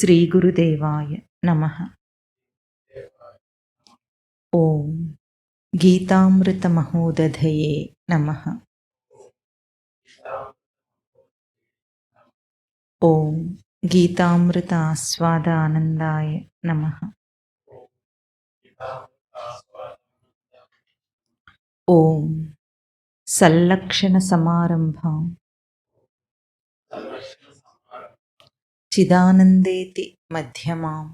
శ్రీ గురుదేవాయ నమః. ఓం గీతామృత మహోదధయే నమః. ఓం గీతామృత ఆస్వాదానందాయ నమః. ఓం సల్లక్షణ సమారంభాం చిదానందేతి మధ్యమాం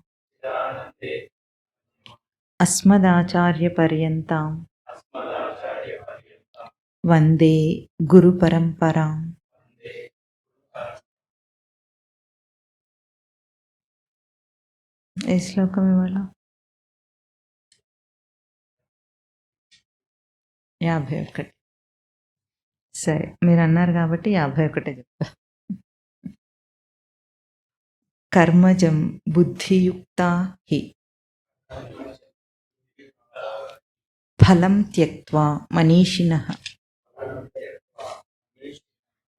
అస్మదాచార్యపర్యంతాం వందే గురు పరంపరాం. ఏ శ్లోకం ఇవాళ? 51. సరే, మీరు అన్నారు కాబట్టి 51 చెప్తా. కర్మజం బుద్ధియుక్తా హి ఫలం త్యక్త్వా మనీషిణః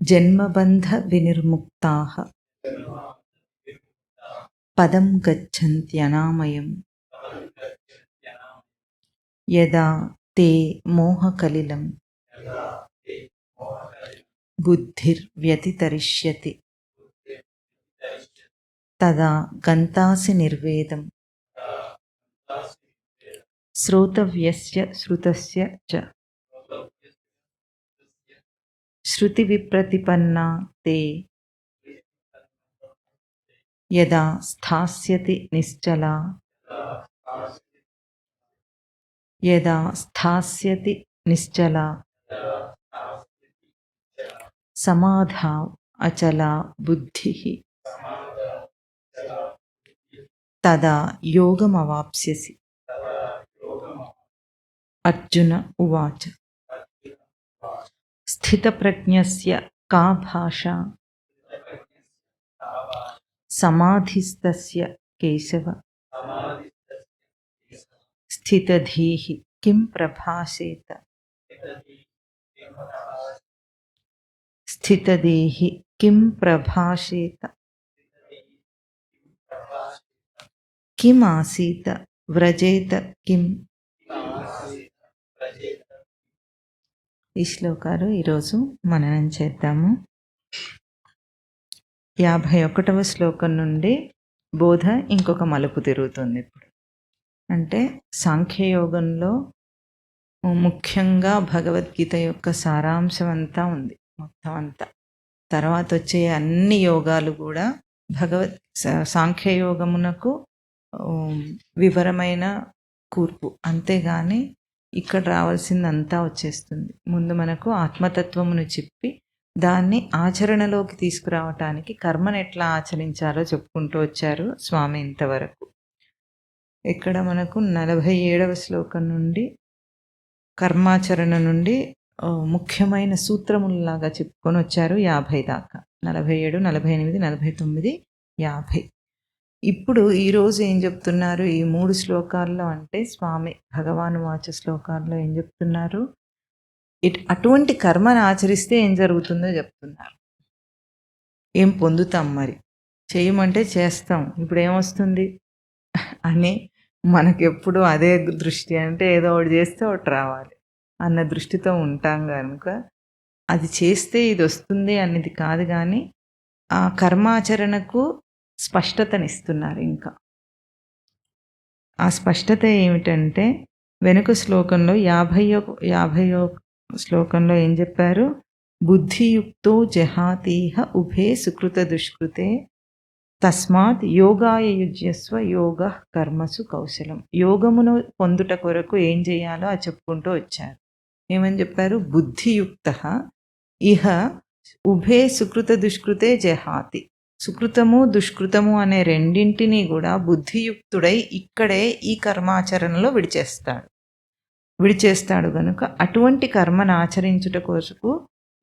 జన్మబంధ వినిర్ముక్తాః పదం గచ్చన్త్యనామయం యదా తే మోహకలిలం బుద్ధిర్వ్యతితరిష్యతి తదా గంతాసి నిర్వేదం శ్రోతవ్యస్య శ్రుతస్య చ శృతి విప్రతిపన్నా తే యదా స్థాస్యతి నిశ్చలా యదా స్థాస్యతి నిశ్చలా సమాధా అచలా బుద్ధిః తదా యోగమవాప్స్యసి. అర్జున ఉవాచ స్థితప్రజ్ఞస్య కా భాషా సమాధిస్తస్య కేశవ స్థితధీః కిం ప్రభాషేత స్థితధీః కిం ప్రభాషేత కిం ఆసీత వ్రజేత కిం. ఈ శ్లోకాలు ఈరోజు మననం చేద్దాము. 51వ శ్లోకం నుండి బోధ ఇంకొక మలుపు తిరుగుతుంది. ఇప్పుడు అంటే సాంఖ్యయోగంలో ముఖ్యంగా భగవద్గీత యొక్క సారాంశం అంతా ఉంది, మొత్తం అంతా. తర్వాత వచ్చే అన్ని యోగాలు కూడా సాంఖ్యయోగమునకు వివరమైన కూర్పు, అంతేగాని ఇక్కడ రావాల్సిందంతా వచ్చేస్తుంది. ముందు మనకు ఆత్మతత్వమును చెప్పి దాన్ని ఆచరణలోకి తీసుకురావటానికి కర్మను ఎట్లా ఆచరించాలో చెప్పుకుంటూ వచ్చారు స్వామి ఇంతవరకు. ఇక్కడ మనకు 47వ శ్లోకం నుండి కర్మాచరణ నుండి ముఖ్యమైన సూత్రములలాగా చెప్పుకొని వచ్చారు 50 దాకా. 47, 48, 49, 50. ఇప్పుడు ఈరోజు ఏం చెప్తున్నారు ఈ 3 శ్లోకాల్లో అంటే స్వామి భగవాను వాచ శ్లోకాల్లో ఏం చెప్తున్నారు? అటువంటి కర్మను ఆచరిస్తే ఏం జరుగుతుందో చెప్తున్నారు. ఏం పొందుతాం మరి, చేయమంటే చేస్తాం, ఇప్పుడు ఏమొస్తుంది అని మనకెప్పుడు అదే దృష్టి. అంటే ఏదో ఒకటి చేస్తే ఒకటి రావాలి అన్న దృష్టితో ఉంటాం కనుక అది చేస్తే ఇది వస్తుంది అనేది కాదు, కానీ ఆ కర్మాచరణకు స్పష్టతనిస్తున్నారు. ఇంకా ఆ స్పష్టత ఏమిటంటే వెనుక శ్లోకంలో 50వ శ్లోకంలో ఏం చెప్పారు? బుద్ధియుక్తో జహాతీహ ఉభే సుకృత దుష్కృతే తస్మాత్ యోగాయ యుజ్యస్వ యోగ కర్మసు కౌశలం. యోగమును పొందుట కొరకు ఏం చేయాలో అది చెప్పుకుంటూ వచ్చారు. ఏమని చెప్పారు? బుద్ధియుక్త ఇహ ఉభే సుకృత దుష్కృతే జహాతి. సుకృతము దుష్కృతము అనే రెండింటినీ కూడా బుద్ధియుక్తుడై ఇక్కడే ఈ కర్మాచరణలో విడిచేస్తాడు కనుక అటువంటి కర్మను ఆచరించుట కొరకు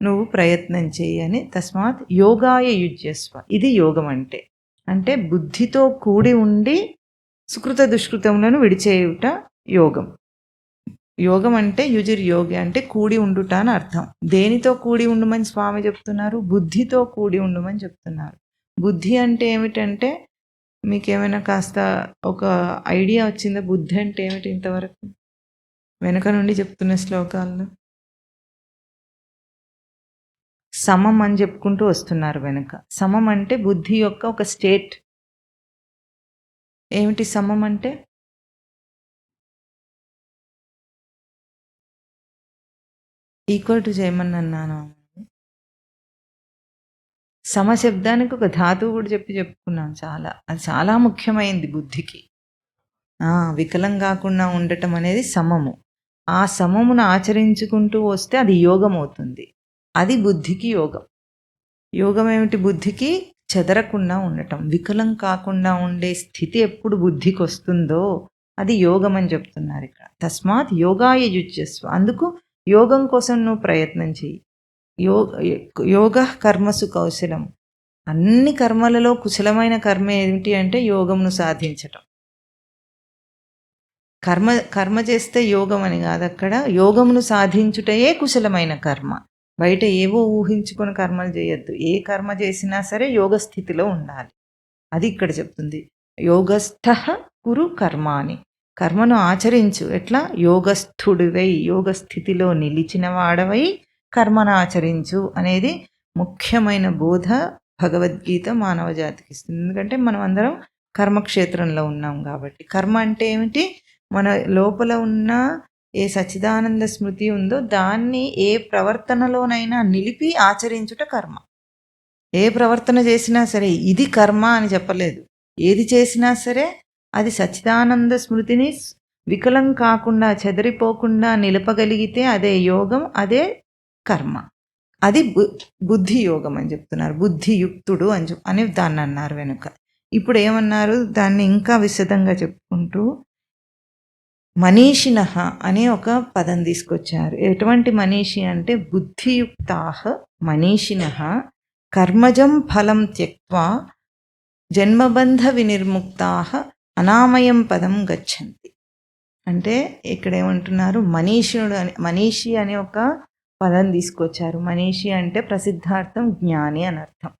నువ్వు ప్రయత్నం చేయని. తస్మాత్ యోగాయ యుజ్యస్వ. ఇది యోగం అంటే బుద్ధితో కూడి ఉండి సుకృత దుష్కృతములను విడిచేయుట యోగం. యోగం అంటే యుజిర్ యోగి అంటే కూడి ఉండుట అని అర్థం. దేనితో కూడి ఉండమని స్వామి చెప్తున్నారు? బుద్ధితో కూడి ఉండమని చెప్తున్నారు. బుద్ధి అంటే ఏమిటంటే మీకేమైనా కాస్త ఒక ఐడియా వచ్చిందా బుద్ధి అంటే ఏమిటి ఇంతవరకు వెనక నుండి చెప్తున్న శ్లోకాల్లో? సమం అని చెప్పుకుంటూ వస్తున్నారు వెనక. సమం అంటే బుద్ధి యొక్క ఒక స్టేట్. ఏమిటి సమం అంటే? Equal to చేయమనన్నానా? సమశబ్దానికి ఒక ధాతువు కూడా చెప్పుకున్నాం చాలా. అది చాలా ముఖ్యమైంది బుద్ధికి. వికలం కాకుండా ఉండటం అనేది సమము. ఆ సమమును ఆచరించుకుంటూ వస్తే అది యోగం అవుతుంది. అది బుద్ధికి యోగం. యోగం ఏమిటి బుద్ధికి? చెదరకుండా ఉండటం. వికలం కాకుండా ఉండే స్థితి ఎప్పుడు బుద్ధికి వస్తుందో అది యోగం అని చెప్తున్నారు ఇక్కడ. తస్మాత్ యోగాయ యుజ్యస్వ. అందుకు యోగం కోసం నువ్వు ప్రయత్నం చెయ్యి. యోగ కర్మసు కౌశలం. అన్ని కర్మలలో కుశలమైన కర్మ ఏమిటి అంటే యోగమును సాధించటం. కర్మ చేస్తే యోగం అని కాదు, అక్కడ యోగమును సాధించుటయే కుశలమైన కర్మ. బయట ఏవో ఊహించుకొని కర్మలు చేయొద్దు. ఏ కర్మ చేసినా సరే యోగ స్థితిలో ఉండాలి. అది ఇక్కడ చెప్తుంది. యోగస్థ కురు కర్మాని. కర్మను ఆచరించు. ఎట్లా? యోగస్థుడివై, యోగ స్థితిలో నిలిచిన వాడవై కర్మను ఆచరించు అనేది ముఖ్యమైన బోధ భగవద్గీత మానవ జాతికి ఇస్తుంది. ఎందుకంటే మనం అందరం కర్మక్షేత్రంలో ఉన్నాం కాబట్టి. కర్మ అంటే ఏమిటి? మన లోపల ఉన్న ఏ సచ్చిదానంద స్మృతి ఉందో దాన్ని ఏ ప్రవర్తనలోనైనా నిలిపి ఆచరించుట కర్మ. ఏ ప్రవర్తన చేసినా సరే ఇది కర్మ అని చెప్పలేదు. ఏది చేసినా సరే అది సచ్చిదానంద స్మృతిని వికలం కాకుండా చెదరిపోకుండా నిలపగలిగితే అదే యోగం, అదే కర్మ. అది బుద్ధి యోగం అని చెప్తున్నారు. బుద్ధియుక్తుడు అని దాన్ని అన్నారు వెనుక. ఇప్పుడు ఏమన్నారు? దాన్ని ఇంకా విశదంగా చెప్పుకుంటూ మనీషిణ అనే ఒక పదం తీసుకొచ్చారు. ఎటువంటి మనీషి అంటే బుద్ధియుక్తాః మనీషిణః కర్మజం ఫలం త్యక్త్వా జన్మబంధ వినిర్ముక్తాః అనామయం పదం గచ్చంతి. అంటే ఇక్కడ ఏమంటున్నారు? మనీషి అనే ఒక పదం తీసుకొచ్చారు. మనీషి అంటే ప్రసిద్ధార్థం జ్ఞాని అని అర్థం.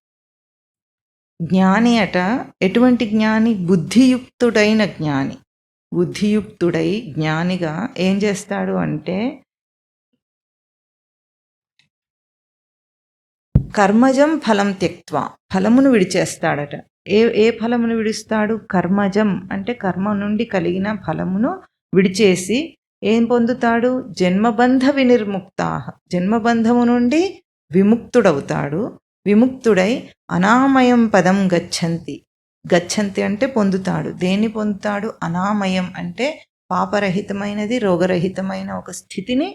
జ్ఞాని అట ఎటువంటి జ్ఞాని? బుద్ధియుక్తుడైన జ్ఞాని. బుద్ధియుక్తుడై జ్ఞానిగా ఏం చేస్తాడు అంటే కర్మజం ఫలం త్యక్త్వా, ఫలమును విడిచేస్తాడట. ఏ ఫలమును విడుస్తాడు? కర్మజం అంటే కర్మ నుండి కలిగిన ఫలమును విడిచేసి ఏం పొందుతాడు? జన్మబంధ వినిర్ముక్తా, జన్మబంధము నుండి విముక్తుడవుతాడు. విముక్తుడై అనామయం పదం గచ్చంతి. గచ్చంతి అంటే పొందుతాడు. దేన్ని పొందుతాడు? అనామయం అంటే పాపరహితమైనది, రోగరహితమైన ఒక స్థితిని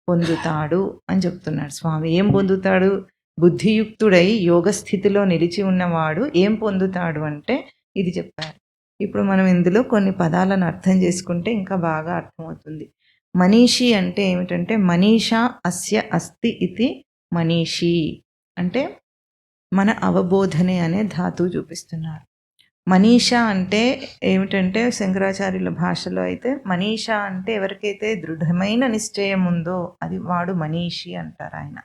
పొందుతాడు అని చెప్తున్నాడు స్వామి. ఏం పొందుతాడు? బుద్ధియుక్తుడై యోగస్థితిలో నిలిచి ఉన్నవాడు ఏం పొందుతాడు అంటే ఇది చెప్పారు. ఇప్పుడు మనం ఇందులో కొన్ని పదాలను అర్థం చేసుకుంటే ఇంకా బాగా అర్థమవుతుంది. మనీషి అంటే ఏమిటంటే మనీషా అస్య అస్తి ఇతి మనీషి అంటే మన అవబోధనే అనే ధాతువు చూపిస్తున్నారు. మనీషా అంటే ఏమిటంటే శంకరాచార్యుల భాషలో అయితే మనీషా అంటే ఎవరికైతే దృఢమైన నిశ్చయం ఉందో అది వాడు మనీషి అంటారు. ఆయన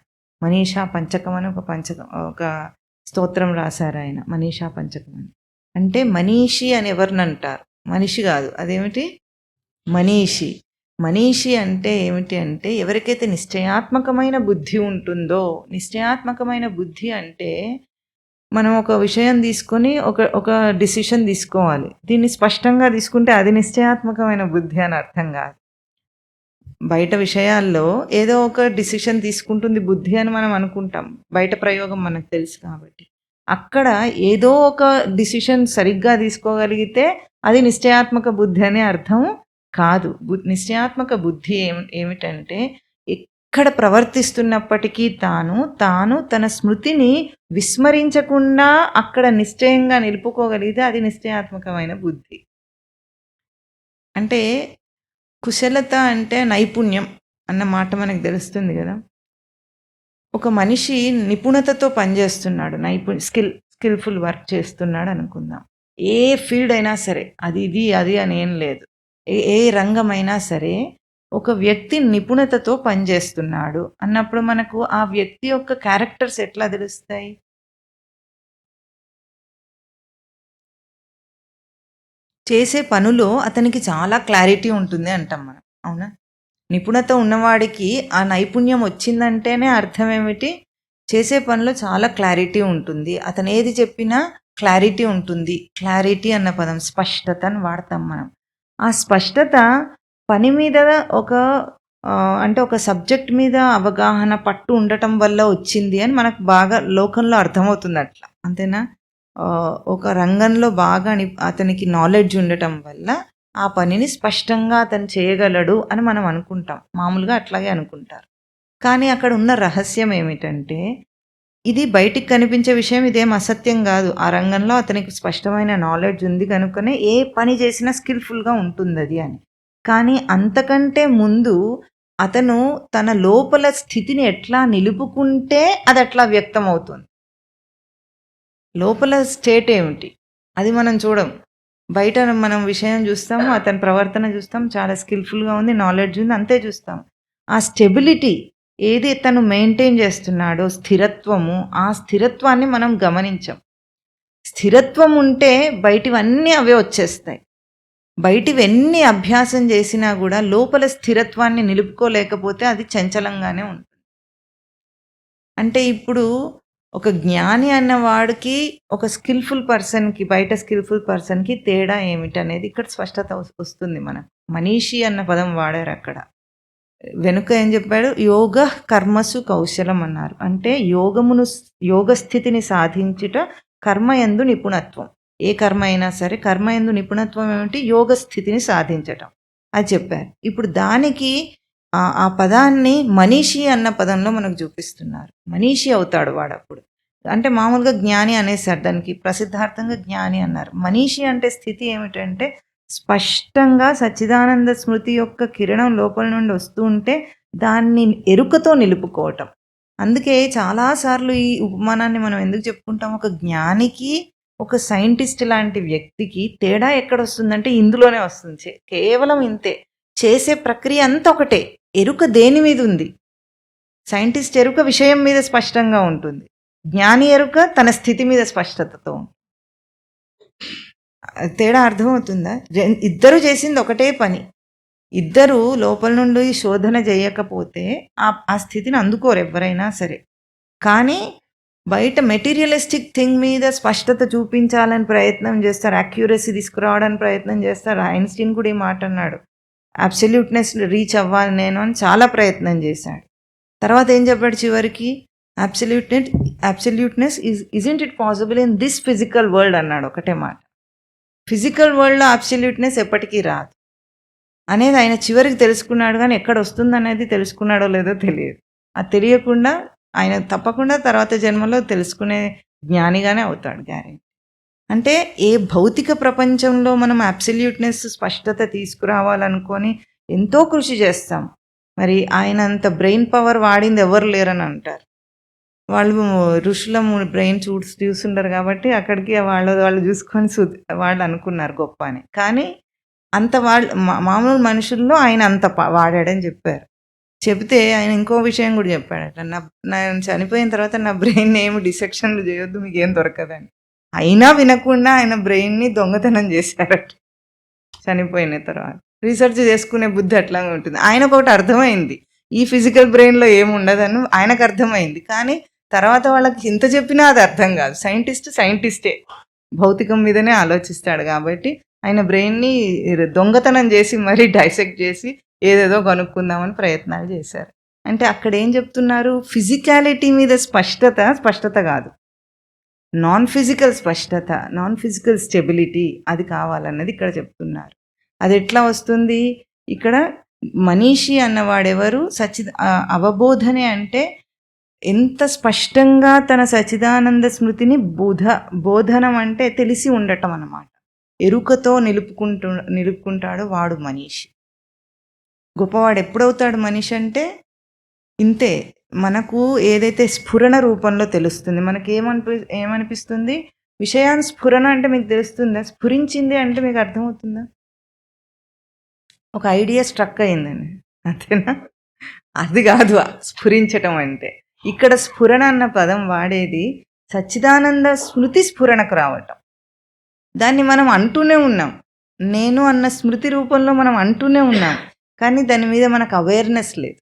మనీషా పంచకం అని ఒక స్తోత్రం రాశారు ఆయన. మనీషా పంచకం అని అంటే మనీషి అని ఎవరిని అంటారు? మనిషి కాదు. అదేమిటి? మనీషి. మనీషి అంటే ఏమిటి అంటే ఎవరికైతే నిశ్చయాత్మకమైన బుద్ధి ఉంటుందో. నిశ్చయాత్మకమైన బుద్ధి అంటే మనం ఒక విషయం తీసుకొని ఒక డిసిషన్ తీసుకోవాలి. దీన్ని స్పష్టంగా తీసుకుంటే అది నిశ్చయాత్మకమైన బుద్ధి అని అర్థం కాదు. బయట విషయాల్లో ఏదో ఒక డిసిషన్ తీసుకుంటుంది బుద్ధి అని మనం అనుకుంటాం. బయట ప్రయోగం మనకు తెలుసు కాబట్టి. అక్కడ ఏదో ఒక డిసిషన్ సరిగ్గా తీసుకోగలిగితే అది నిశ్చయాత్మక బుద్ధి అనే అర్థం కాదు. నిశ్చయాత్మక బుద్ధి ఏమిటంటే ఎక్కడ ప్రవర్తిస్తున్నప్పటికీ తాను తన స్మృతిని విస్మరించకుండా అక్కడ నిశ్చయంగా నిలుపుకోగలిగితే అది నిశ్చయాత్మకమైన బుద్ధి. అంటే కుశలత అంటే నైపుణ్యం అన్న మాట మనకు తెలుస్తుంది కదా. ఒక మనిషి నిపుణతతో పనిచేస్తున్నాడు, స్కిల్ఫుల్ వర్క్ చేస్తున్నాడు అనుకుందాం. ఏ ఫీల్డ్ అయినా సరే, అది అని ఏం లేదు. ఏ రంగమైనా సరే ఒక వ్యక్తి నిపుణతతో పనిచేస్తున్నాడు అన్నప్పుడు మనకు ఆ వ్యక్తి యొక్క క్యారెక్టర్స్ ఎట్లా తెలుస్తాయి? చేసే పనిలో అతనికి చాలా క్లారిటీ ఉంటుంది అంటాం మనం. అవునా? నిపుణత ఉన్నవాడికి ఆ నైపుణ్యం వచ్చిందంటేనే అర్థం ఏమిటి? చేసే పనిలో చాలా క్లారిటీ ఉంటుంది. అతను ఏది చెప్పినా క్లారిటీ ఉంటుంది. క్లారిటీ అన్న పదం స్పష్టత అని వాడతాం మనం. ఆ స్పష్టత పని మీద ఒక అంటే ఒక సబ్జెక్ట్ మీద అవగాహన, పట్టు ఉండటం వల్ల వచ్చింది అని మనకు బాగా లోకంలో అర్థమవుతుంది అట్లా. అంతేనా? ఒక రంగంలో బాగా అతనికి నాలెడ్జ్ ఉండటం వల్ల ఆ పనిని స్పష్టంగా అతను చేయగలడు అని మనం అనుకుంటాం. మామూలుగా అట్లాగే అనుకుంటారు. కానీ అక్కడ ఉన్న రహస్యం ఏమిటంటే, ఇది బయటికి కనిపించే విషయం, ఇదేం అసత్యం గాదు. ఆ రంగంలో అతనికి స్పష్టమైన నాలెడ్జ్ ఉంది కనుకనే ఏ పని చేసినా స్కిల్‌ఫుల్‌గా ఉంటుందది అని. కానీ అంతకంటే ముందు అతను తన లోపల స్థితిని ఎట్లా నిలుపుకుంటే అదట్లా వ్యక్తమవుతుంది. లోపల స్టేట్ ఏమిటి? అది మనం చూడం. బయట మనం విషయం చూస్తాము, అతని ప్రవర్తన చూస్తాం, చాలా స్కిల్‌ఫుల్‌గా ఉంది, నాలెడ్జ్ ఉంది, అంతే చూస్తాం. ఆ స్టెబిలిటీ ఏది తను మెయింటైన్ చేస్తున్నాడో, స్థిరత్వము, ఆ స్థిరత్వాన్ని మనం గమనించం. స్థిరత్వం ఉంటే బయటివన్నీ అవే వచ్చేస్తాయి. బయటివెన్ని అభ్యాసం చేసినా కూడా లోపల స్థిరత్వాన్ని నిలుపుకోలేకపోతే అది చంచలంగానే ఉంటుంది. అంటే ఇప్పుడు ఒక జ్ఞాని అన్నవాడికి, ఒక స్కిల్‌ఫుల్ పర్సన్‌కి, బయట స్కిల్‌ఫుల్ పర్సన్‌కి తేడా ఏమిటనేది ఇక్కడ స్పష్టత వస్తుంది మనకు. మనీషి అన్న పదం వాడారక్కడ. వెనుక ఏం చెప్పాడు? యోగ కర్మసు కౌశలం అన్నారు. అంటే యోగ స్థితిని సాధించుట కర్మయందు నిపుణత్వం. ఏ కర్మ అయినా సరే కర్మయందు నిపుణత్వం ఏమిటి? యోగ స్థితిని సాధించటం. అది చెప్పారు. ఇప్పుడు దానికి ఆ పదాన్ని మనీషి అన్న పదంలో మనకు చూపిస్తున్నారు. మనీషి అవుతాడు వాడప్పుడు. అంటే మామూలుగా జ్ఞాని అనేసారు. దానికి ప్రసిద్ధార్థంగా జ్ఞాని అన్నారు. మనీషి అంటే స్థితి ఏమిటంటే స్పష్టంగా సచ్చిదానంద స్మృతి యొక్క కిరణం లోపల నుండి వస్తూ ఉంటే దాన్ని ఎరుకతో నిలుపుకోవటం. అందుకే చాలాసార్లు ఈ ఉపమానాన్ని మనం ఎందుకు చెప్పుకుంటాం? ఒక జ్ఞానికి, ఒక సైంటిస్ట్ లాంటి వ్యక్తికి తేడా ఎక్కడొస్తుందంటే ఇందులోనే వస్తుంది. కేవలం ఇంతే. చేసే ప్రక్రియ అంతా ఒకటే. ఎరుక దేని మీద ఉంది? సైంటిస్ట్ ఎరుక విషయం మీద స్పష్టంగా ఉంటుంది. జ్ఞాని ఎరుక తన స్థితి మీద స్పష్టతతో ఉంటుంది. తేడా అర్థమవుతుందా? ఇద్దరు చేసింది ఒకటే పని. ఇద్దరు లోపల నుండి శోధన చేయకపోతే ఆ స్థితిని అందుకోరు ఎవరైనా సరే. కానీ బయట మెటీరియలిస్టిక్ థింగ్ మీద స్పష్టత చూపించాలని ప్రయత్నం చేస్తారు. యాక్యురసీ తీసుకురావడానికి ప్రయత్నం చేస్తారు. ఐన్‌స్టీన్ కూడా ఈ మాట అన్నాడు. అబ్సల్యూట్‌నెస్ రీచ్ అవ్వాలి నేను అని చాలా ప్రయత్నం చేశాడు. తర్వాత ఏం చెప్పాడు చివరికి? Absoluteness isn't it possible in this physical world అన్నాడు ఒకటే మాట. ఫిజికల్ వరల్డ్‌లో అబ్సల్యూట్‌నెస్ ఎప్పటికీ రాదు అనేది ఆయన చివరికి తెలుసుకున్నాడు. కానీ ఎక్కడ వస్తుందనేది తెలుసుకున్నాడో లేదో తెలియదు. అది తెలియకుండా ఆయన తప్పకుండా తర్వాత జన్మలో తెలుసుకునే జ్ఞానిగానే అవుతాడు గ్యారెంటీ. అంటే ఏ భౌతిక ప్రపంచంలో మనం అబ్సల్యూట్‌నెస్ స్పష్టత తీసుకురావాలనుకొని ఎంతో కృషి చేస్తాం. మరి ఆయనంత బ్రెయిన్ పవర్ వాడింది ఎవరు లేరని అంటారు. వాళ్ళు ఋషుల బ్రెయిన్ చూసుండరు కాబట్టి అక్కడికి వాళ్ళు చూసుకొని వాళ్ళు అనుకున్నారు గొప్ప అని. కానీ అంత వాళ్ళు మామూలు మనుషుల్లో ఆయన అంత వాడాడని చెప్పారు. చెబితే ఆయన ఇంకో విషయం కూడా చెప్పాడట. నేను చనిపోయిన తర్వాత నా బ్రెయిన్ ఏమి డిసెక్షన్లు చేయొద్దు, మీకేం దొరకదని. అయినా వినకుండా ఆయన బ్రెయిన్ని దొంగతనం చేశారట చనిపోయిన తర్వాత. రీసెర్చ్ చేసుకునే బుద్ధి అట్లాగే ఉంటుంది. ఆయనకు ఒకటి అర్థమైంది, ఈ ఫిజికల్ బ్రెయిన్లో ఏముండదని ఆయనకు అర్థమైంది. కానీ తర్వాత వాళ్ళకి ఇంత చెప్పినా అది అర్థం కాదు. సైంటిస్టే భౌతికం మీదనే ఆలోచిస్తాడు కాబట్టి ఆయన బ్రెయిన్ని దొంగతనం చేసి మరీ డైసెక్ట్ చేసి ఏదేదో కనుక్కుందామని ప్రయత్నాలు చేశారు. అంటే అక్కడ ఏం చెప్తున్నారు? ఫిజికాలిటీ మీద స్పష్టత కాదు, నాన్ ఫిజికల్ స్పష్టత, నాన్ ఫిజికల్ స్టెబిలిటీ అది కావాలన్నది ఇక్కడ చెప్తున్నారు. అది ఎట్లా వస్తుంది? ఇక్కడ మనీషి అన్నవాడెవరు? అవబోధనే అంటే ఎంత స్పష్టంగా తన సచ్చిదానంద స్మృతిని బోధనం అంటే తెలిసి ఉండటం అన్నమాట. ఎరుకతో నిలుపుకుంటాడో వాడు మనీషి. గొప్పవాడు ఎప్పుడవుతాడు మనిషి అంటే ఇంతే. మనకు ఏదైతే స్ఫురణ రూపంలో తెలుస్తుంది. మనకి ఏమనిపిస్తుంది? విషయాన్ని స్ఫురణ అంటే మీకు తెలుస్తుందా? స్ఫురించింది అంటే మీకు అర్థమవుతుందా? ఒక ఐడియా స్ట్రక్ అయిందండి, అంతేనా? అది కాదు స్ఫురించటం అంటే. ఇక్కడ స్ఫురణ అన్న పదం వాడేది సచ్చిదానంద స్మృతి స్ఫురణకు రావటం. దాన్ని మనం అంటూనే ఉన్నాం. నేను అన్న స్మృతి రూపంలో మనం అంటూనే ఉన్నాం. కానీ దాని మీద మనకు అవేర్‌నెస్ లేదు.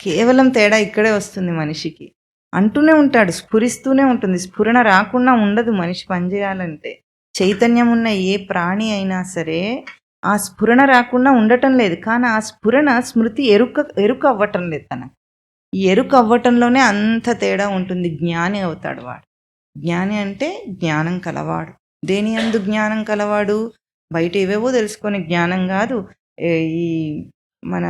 కేవలం తేడా ఇక్కడే వస్తుంది మనిషికి. అంటూనే ఉంటాడు, స్ఫురిస్తూనే ఉంటుంది. స్ఫురణ రాకుండా ఉండదు మనిషి పనిచేయాలంటే. చైతన్యం ఉన్న ఏ ప్రాణి అయినా సరే, ఆ స్ఫురణ రాకుండా ఉండటం లేదు. కానీ ఆ స్ఫురణ స్మృతి ఎరుక అవ్వటం లేదు తనకు. ఈ ఎరుక అవ్వటంలోనే అంత తేడా ఉంటుంది. జ్ఞాని అవుతాడు వాడు. జ్ఞాని అంటే జ్ఞానం కలవాడు. దేని యందు జ్ఞానం కలవాడు? బయట ఏవేవో తెలుసుకొని జ్ఞానం కాదు. ఈ మన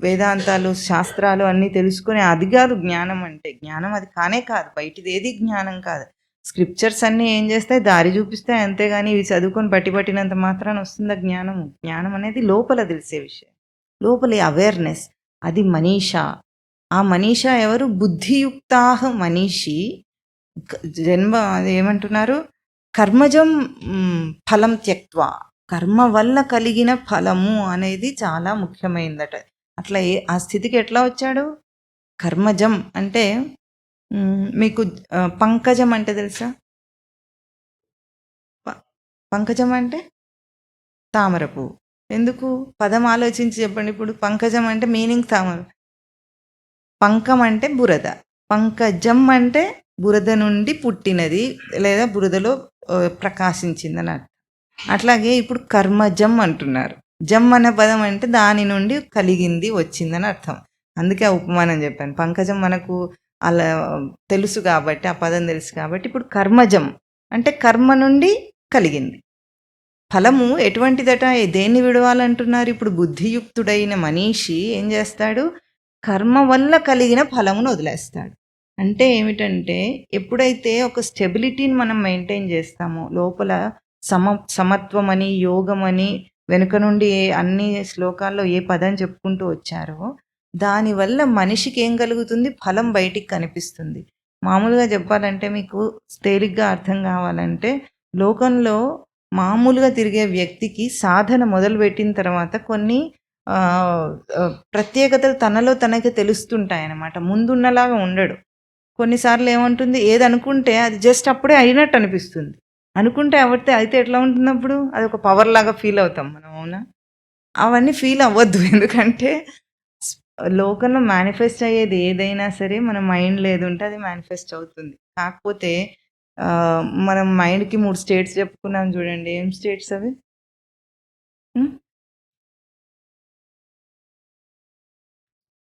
వేదాంతాలు, శాస్త్రాలు అన్నీ తెలుసుకొని అది కాదు జ్ఞానం అంటే. జ్ఞానం అది కానే కాదు. బయటిది ఏది జ్ఞానం కాదు. స్క్రిప్చర్స్ అన్నీ ఏం చేస్తాయి? దారి చూపిస్తాయి అంతేగాని ఇవి చదువుకొని పట్టినంత మాత్రాన వస్తుందా జ్ఞానము? జ్ఞానం అనేది లోపల తెలిసే విషయం. లోపలి అవేర్నెస్. అది మనీషా. ఆ మనీషా ఎవరు? బుద్ధియుక్తాహ మనీషి జన్మ అది ఏమంటున్నారు? కర్మజం ఫలం త్యక్త్వా. కర్మ వల్ల కలిగిన ఫలము అనేది చాలా ముఖ్యమైనదట. అట్లా ఆ స్థితికి ఎట్లా వచ్చాడు? కర్మజం అంటే మీకు పంకజం అంటే తెలుసా? పంకజం అంటే తామర పువ్వు. ఎందుకు? పదం ఆలోచించి చెప్పండి. ఇప్పుడు పంకజం అంటే మీనింగ్ తామర. పంకం అంటే బురద. పంకజం అంటే బురద నుండి పుట్టినది లేదా బురదలో ప్రకాశించిందని అర్థం. అట్లాగే ఇప్పుడు కర్మజం అంటున్నారు. జమ్ అన్న పదం అంటే దాని నుండి కలిగింది, వచ్చిందని అర్థం. అందుకే ఆ ఉపమానం చెప్పాను. పంకజం మనకు అలా తెలుసు కాబట్టి, ఆ పదం తెలుసు కాబట్టి. ఇప్పుడు కర్మజం అంటే కర్మ నుండి కలిగింది. ఫలము ఎటువంటిదట? దేన్ని విడవాలంటున్నారు? ఇప్పుడు బుద్ధియుక్తుడైన మనీషి ఏం చేస్తాడు? కర్మ వల్ల కలిగిన ఫలమును వదిలేస్తాడు. అంటే ఏమిటంటే, ఎప్పుడైతే ఒక స్టెబిలిటీని మనం మెయింటైన్ చేస్తామో, లోపల సమత్వం అని, యోగం అని వెనుక నుండి అన్ని శ్లోకాల్లో ఏ పదం చెప్పుకుంటూ వచ్చారో, దానివల్ల మనిషికి ఏం కలుగుతుంది? ఫలం బయటికి కనిపిస్తుంది. మామూలుగా చెప్పాలంటే, మీకు తేలిగ్గా అర్థం కావాలంటే, లోకంలో మామూలుగా తిరిగే వ్యక్తికి సాధన మొదలుపెట్టిన తర్వాత కొన్ని ప్రత్యేకతలు తనలో తనకి తెలుస్తుంటాయన్నమాట. ముందున్నలాగా ఉండడు. కొన్నిసార్లు ఏమంటుంది? ఏది అనుకుంటే అది జస్ట్ అప్పుడే అయినట్టు అనిపిస్తుంది. అనుకుంటే అయితే ఎట్లా ఉంటున్నప్పుడు అది ఒక పవర్ లాగా ఫీల్ అవుతాం మనం. అవునా? అవన్నీ ఫీల్ అవ్వద్దు. ఎందుకంటే లోకంలో మేనిఫెస్ట్ అయ్యేది ఏదైనా సరే మన మైండ్లో ఏది ఉంటే అది మేనిఫెస్ట్ అవుతుంది. కాకపోతే మనం మైండ్కి 3 స్టేట్స్ చెప్పుకున్నాం చూడండి. ఏం స్టేట్స్ అవి?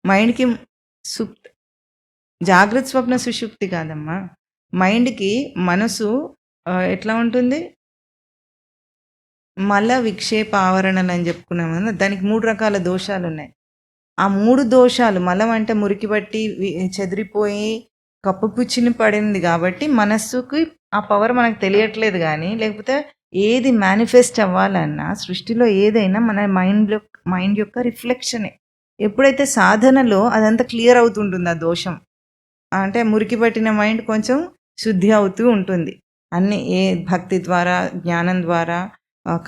మైండ్కి జాగ్రత్త, స్వప్న, సుషుప్తి కాదమ్మా. మైండ్కి మనసు ఎట్లా ఉంటుంది? మల విక్షేప ఆవరణలు అని చెప్పుకున్నాం కదా. దానికి 3 రకాల దోషాలు ఉన్నాయి. ఆ 3 దోషాలు, మలం అంటే మురికి పట్టి చెదిరిపోయి కప్పుపుచ్చిని పడింది కాబట్టి మనస్సుకి ఆ పవర్ మనకు తెలియట్లేదు. కానీ లేకపోతే ఏది మేనిఫెస్ట్ అవ్వాలన్నా సృష్టిలో ఏదైనా మన మైండ్ యొక్క రిఫ్లెక్షనే. ఎప్పుడైతే సాధనలో అదంతా క్లియర్ అవుతుంటుంది ఆ దోషం, అంటే మురికి పట్టిన మైండ్ కొంచెం శుద్ధి అవుతూ ఉంటుంది. అన్ని ఏ భక్తి ద్వారా, జ్ఞానం ద్వారా,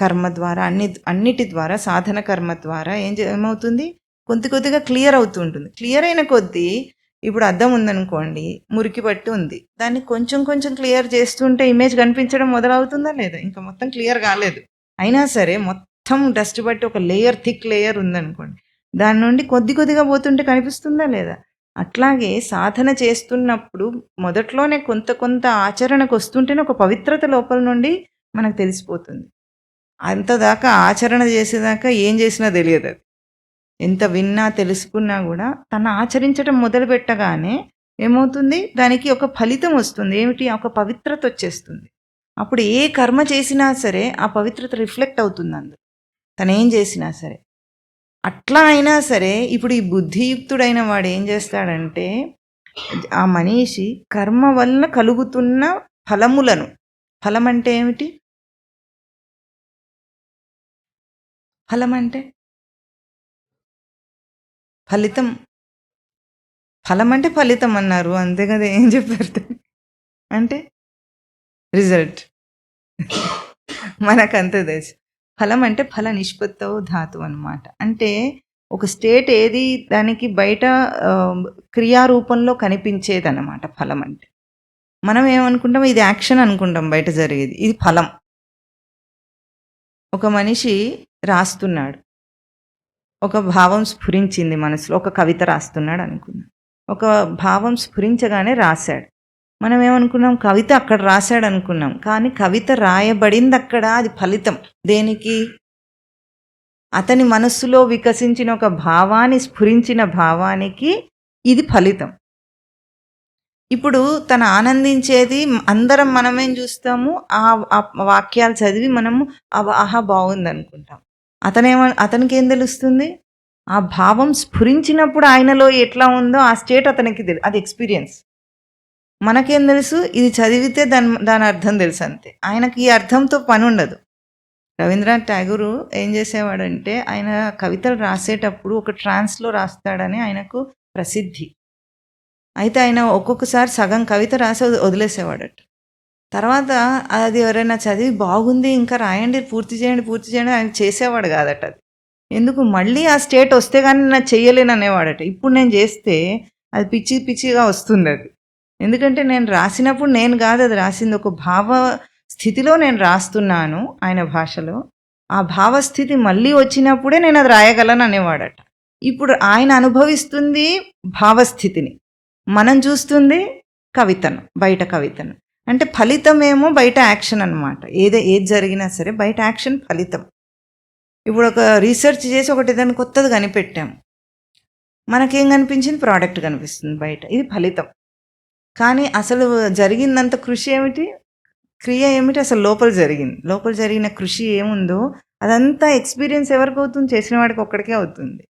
కర్మ ద్వారా, అన్నిటి ద్వారా, సాధన కర్మ ద్వారా ఏమవుతుంది? కొద్దిగా క్లియర్ అవుతూ ఉంటుంది. క్లియర్ అయిన కొద్దీ ఇప్పుడు అద్దం ఉందనుకోండి, మురికి పట్టి ఉంది. దాన్ని కొంచెం క్లియర్ చేస్తుంటే ఇమేజ్ కనిపించడం మొదలవుతుందా లేదా? ఇంకా మొత్తం క్లియర్ కాలేదు. అయినా సరే మొత్తం డస్ట్ పట్టి ఒక థిక్ లేయర్ ఉందనుకోండి, దాని నుండి కొద్దిగా పోతుంటే కనిపిస్తుందా లేదా? అట్లాగే సాధన చేస్తున్నప్పుడు మొదట్లోనే కొంత ఆచరణకు వస్తుంటేనే ఒక పవిత్రత లోపల నుండి మనకు తెలిసిపోతుంది. అంతదాకా ఆచరణ చేసేదాకా ఏం చేసినా తెలియదు. అది ఎంత విన్నా తెలుసుకున్నా కూడా తను ఆచరించడం మొదలు పెట్టగానే ఏమవుతుంది? దానికి ఒక ఫలితం వస్తుంది. ఏమిటి? ఒక పవిత్రత వచ్చేస్తుంది. అప్పుడు ఏ కర్మ చేసినా సరే ఆ పవిత్రత రిఫ్లెక్ట్ అవుతుంది అందులో, తను ఏం చేసినా సరే. అట్లా అయినా సరే ఇప్పుడు ఈ బుద్ధియుక్తుడైన వాడు ఏం చేస్తాడంటే, ఆ మనీషి కర్మ వల్ల కలుగుతున్న ఫలములను, ఫలం అంటే ఏమిటి? ఫలం అంటే ఫలితం. ఫలం అంటే ఫలితం అన్నారు అంతే కదా. ఏం చెప్పారు? అంటే రిజల్ట్. మనకంతే తెలుసు. ఫలం అంటే ఫల నిష్పత్తవు ధాతు అనమాట. అంటే ఒక స్టేట్ ఏది దానికి బయట క్రియారూపంలో కనిపించేదన్నమాట ఫలం అంటే. మనం ఏమనుకుంటాం? ఇది యాక్షన్ అనుకుంటాం బయట జరిగేది. ఇది ఫలం. ఒక మనిషి రాస్తున్నాడు. ఒక భావం స్ఫురించింది మనసులో. ఒక కవిత రాస్తున్నాడు అనుకుందాం. ఒక భావం స్ఫురించగానే రాశాడు. మనం ఏమనుకున్నాం? కవిత అక్కడ రాశాడు అనుకున్నాం. కానీ కవిత రాయబడింది అక్కడ. అది ఫలితం. దేనికి? అతని మనస్సులో వికసించిన ఒక భావాన్ని, స్ఫురించిన భావానికి ఇది ఫలితం. ఇప్పుడు తను ఆనందించేది అందరం మనమేం చూస్తాము? ఆ వాక్యాలు చదివి మనము ఆహా బాగుంది అనుకుంటాం. అతనికి ఏం తెలుస్తుంది? ఆ భావం స్ఫురించినప్పుడు ఆయనలో ఎట్లా ఉందో ఆ స్టేట్ అతనికి అది ఎక్స్పీరియన్స్. మనకేం తెలుసు? ఇది చదివితే దాని అర్థం తెలుసు అంతే. ఆయనకి ఈ అర్థంతో పని ఉండదు. రవీంద్రనాథ్ ఠాగూర్ ఏం చేసేవాడంటే, ఆయన కవితలు రాసేటప్పుడు ఒక ట్రాన్స్లో రాస్తాడని ఆయనకు ప్రసిద్ధి. అయితే ఆయన ఒక్కొక్కసారి సగం కవిత రాసి వదిలేసేవాడట. తర్వాత అది ఎవరైనా చదివి బాగుంది ఇంకా రాయండి, పూర్తి చేయండి ఆయన చేసేవాడు కాదట. అది ఎందుకు? మళ్ళీ ఆ స్టేట్ వస్తే కానీ నేను చెయ్యలేను అనేవాడట. ఇప్పుడు నేను చేస్తే అది పిచ్చిగా వస్తుంది అది. ఎందుకంటే నేను రాసినప్పుడు నేను కాదు అది రాసింది, ఒక భావ స్థితిలో నేను రాస్తున్నాను ఆయన భాషలో. ఆ భావస్థితి మళ్ళీ వచ్చినప్పుడే నేను అది రాయగలను అనేవాడట. ఇప్పుడు ఆయన అనుభవిస్తుంది భావస్థితిని, మనం చూస్తుంది కవితను, బయట కవితను. అంటే ఫలితమేమో బయట యాక్షన్ అనమాట. ఏది జరిగినా సరే బయట యాక్షన్ ఫలితం. ఇప్పుడు ఒక రీసెర్చ్ చేసి ఒకటి దాన్ని కొత్తది కనిపెట్టాము, మనకేం కనిపించింది? ప్రోడక్ట్ కనిపిస్తుంది బయట, ఇది ఫలితం. కానీ అసలు జరిగిందంత కృషి ఏమిటి, క్రియ ఏమిటి? అసలు లోపల జరిగిన కృషి ఏముందో అదంతా ఎక్స్పీరియన్స్ ఎవరికి అవుతుంది? చేసిన వాడికి ఒక్కడికే అవుతుంది.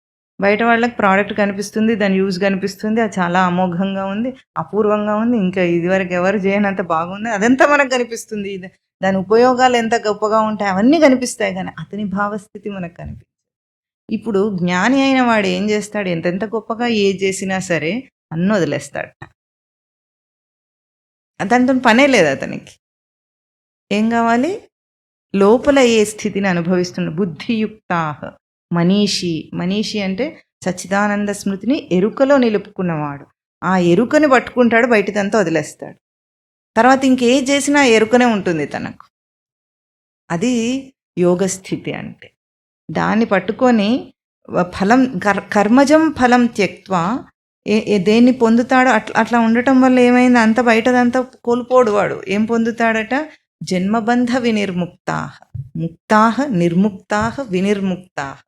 బయట వాళ్ళకి ప్రోడక్ట్ కనిపిస్తుంది, దాని యూజ్ కనిపిస్తుంది, అది చాలా అమోఘంగా ఉంది, అపూర్వంగా ఉంది, ఇంకా ఇదివరకు ఎవరు చేయనంత బాగుంది, అదంతా మనకు కనిపిస్తుంది. దాని ఉపయోగాలు ఎంత గొప్పగా ఉంటాయి అవన్నీ కనిపిస్తాయి, కానీ అతని భావస్థితి మనకు కనిపిస్తుంది. ఇప్పుడు జ్ఞాని అయిన వాడు ఏం చేస్తాడు? ఎంతెంత గొప్పగా ఏది చేసినా సరే అన్నీ వదిలేస్తాడు. దాంతో పనే లేదు అతనికి. ఏం కావాలి? లోపల ఏ స్థితిని అనుభవిస్తున్న బుద్ధియుక్తాహ మనీషి అంటే సచ్చిదానంద స్మృతిని ఎరుకలో నిలుపుకున్నవాడు. ఆ ఎరుకని పట్టుకుంటాడు, బయటిదంతా వదిలేస్తాడు. తర్వాత ఇంకేం చేసినా ఎరుకనే ఉంటుంది తనకు. అది యోగస్థితి అంటే. దాన్ని పట్టుకొని ఫలం కర్మజం ఫలం త్యక్త్వా దేన్ని పొందుతాడో అట్లా ఉండటం వల్ల ఏమైంది? అంత బయటదంతా కోల్పోడు వాడు. ఏం పొందుతాడట? జన్మబంధ వినిర్ముక్తాహ. ముక్తాహ నిర్ముక్తాహ వినిర్ముక్తాహ.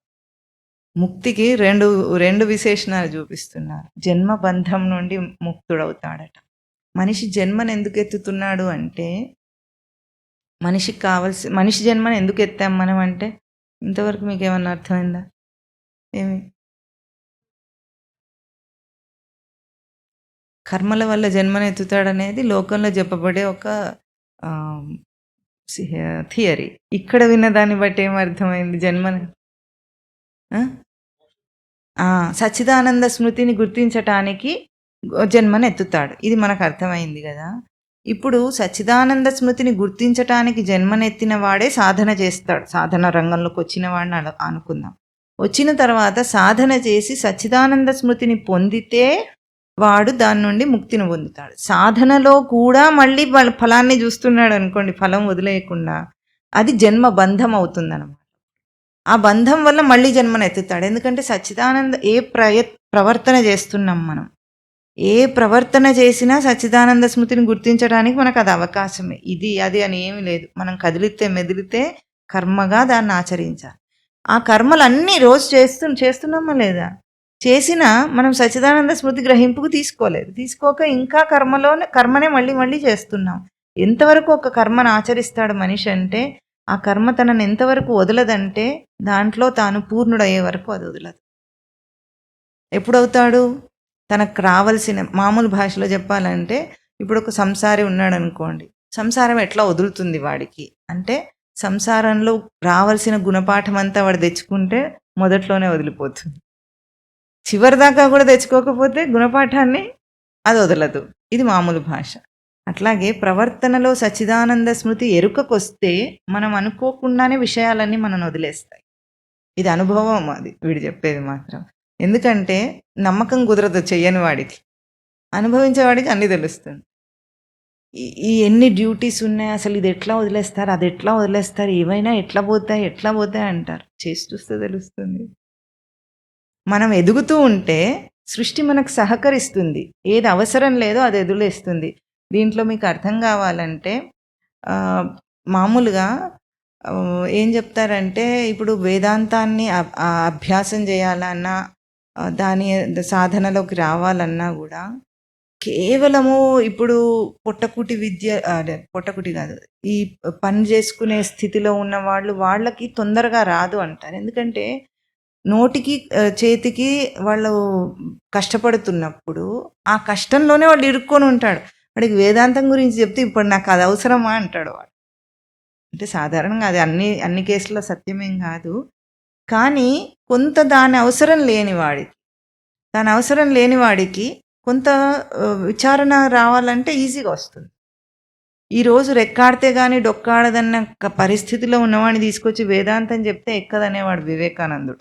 ముక్తికి రెండు విశేషణాలు చూపిస్తున్నారు. జన్మబంధం నుండి ముక్తుడవుతాడట. మనిషి జన్మను ఎందుకు ఎత్తుతున్నాడు అంటే, మనిషి జన్మను ఎందుకు ఎత్తాం మనం అంటే, ఇంతవరకు మీకు ఏమన్నా అర్థమైందా? ఏమి? కర్మల వల్ల జన్మను ఎత్తుతాడనేది లోకంలో చెప్పబడే ఒక థియరీ. ఇక్కడ విన్న దాన్ని బట్టి ఏమర్థమైంది? సచ్చిదానంద స్మృతిని గుర్తించటానికి జన్మను ఎత్తుతాడు, ఇది మనకు అర్థమైంది కదా. ఇప్పుడు సచ్చిదానంద స్మృతిని గుర్తించటానికి జన్మనెత్తిన వాడే సాధన చేస్తాడు. సాధన రంగంలోకి వచ్చిన వాడిని అనుకుందాం. వచ్చిన తర్వాత సాధన చేసి సచ్చిదానంద స్మృతిని పొందితే వాడు దాని నుండి ముక్తిని పొందుతాడు. సాధనలో కూడా మళ్ళీ వాళ్ళ ఫలాన్ని చూస్తున్నాడు అనుకోండి, ఫలం వదిలేయకుండా, అది జన్మ బంధం అవుతుందన్నమాట. ఆ బంధం వల్ల మళ్ళీ జన్మను ఎత్తుతాడు. ఎందుకంటే సచ్చిదానంద ప్రవర్తన చేస్తున్నాం మనం, ఏ ప్రవర్తన చేసినా సచ్చిదానంద స్మృతిని గుర్తించడానికి మనకు అది అవకాశమే. ఇది అది అని ఏమి లేదు. మనం కదిలితే మెదిలితే కర్మగా దాన్ని ఆచరించాలి. ఆ కర్మలన్నీ రోజు చేస్తున్నామా లేదా? చేసినా మనం సచ్చిదానంద స్మృతి గ్రహింపుకు తీసుకోక ఇంకా కర్మనే మళ్ళీ చేస్తున్నాం. ఎంతవరకు ఒక కర్మను ఆచరిస్తాడు మనిషి అంటే, ఆ కర్మ తనను ఎంతవరకు వదలదంటే, దాంట్లో తాను పూర్ణుడయ్యే వరకు అది వదలదు. ఎప్పుడవుతాడు? తనకు రావాల్సిన, మామూలు భాషలో చెప్పాలంటే, ఇప్పుడు ఒక సంసారి ఉన్నాడు అనుకోండి, సంసారం ఎట్లా వదులుతుంది వాడికి అంటే, సంసారంలో రావాల్సిన గుణపాఠం అంతా వాడు తెచ్చుకుంటే మొదట్లోనే వదిలిపోతుంది. చివరిదాకా కూడా తెచ్చుకోకపోతే గుణపాఠాన్ని అది వదలదు. ఇది మామూలు భాష. అట్లాగే ప్రవర్తనలో సచ్చిదానంద స్మృతి ఎరుకకొస్తే మనం అనుకోకుండానే విషయాలన్నీ మనం వదిలేస్తాయి. ఇది అనుభవం, అది వీడు చెప్పేది మాత్రం. ఎందుకంటే నమ్మకం కుదరదు చెయ్యని వాడికి, అనుభవించేవాడికి అన్నీ తెలుస్తుంది. ఈ ఎన్ని డ్యూటీస్ ఉన్నాయి, అసలు ఇది ఎట్లా వదిలేస్తారు, అది ఎట్లా వదిలేస్తారు, ఏవైనా ఎట్లా పోతాయి అంటారు. చేసి చూస్తే తెలుస్తుంది. మనం ఎదుగుతూ ఉంటే సృష్టి మనకు సహకరిస్తుంది. ఏది అవసరం లేదో అది వదిలేస్తుంది. దీంట్లో మీకు అర్థం కావాలంటే మామూలుగా ఏం చెప్తారంటే, ఇప్పుడు వేదాంతాన్ని అభ్యాసం చేయాలన్నా, దాని సాధనలోకి రావాలన్నా కూడా కేవలము ఇప్పుడు పొట్టకుటి విద్య, అదే పొట్టకుటి కాదు, ఈ పని చేసుకునే స్థితిలో ఉన్న వాళ్ళకి తొందరగా రాదు అంటారు. ఎందుకంటే నోటికి చేతికి వాళ్ళు కష్టపడుతున్నప్పుడు ఆ కష్టంలోనే వాళ్ళు ఇరుక్కొని ఉంటాడు. వాడికి వేదాంతం గురించి చెప్తే ఇప్పుడు నాకు అది అవసరమా అంటాడు వాడు. అంటే సాధారణంగా అది అన్ని కేసుల్లో సత్యమేం కాదు. కానీ కొంత దాని అవసరం లేని వాడికి కొంత విచారణ రావాలంటే ఈజీగా వస్తుంది. ఈరోజు రెక్కాడితే కానీ డొక్కాడదన్న పరిస్థితిలో ఉన్నవాడిని తీసుకొచ్చి వేదాంతం చెప్తే ఎక్కదనేవాడు వివేకానందుడు.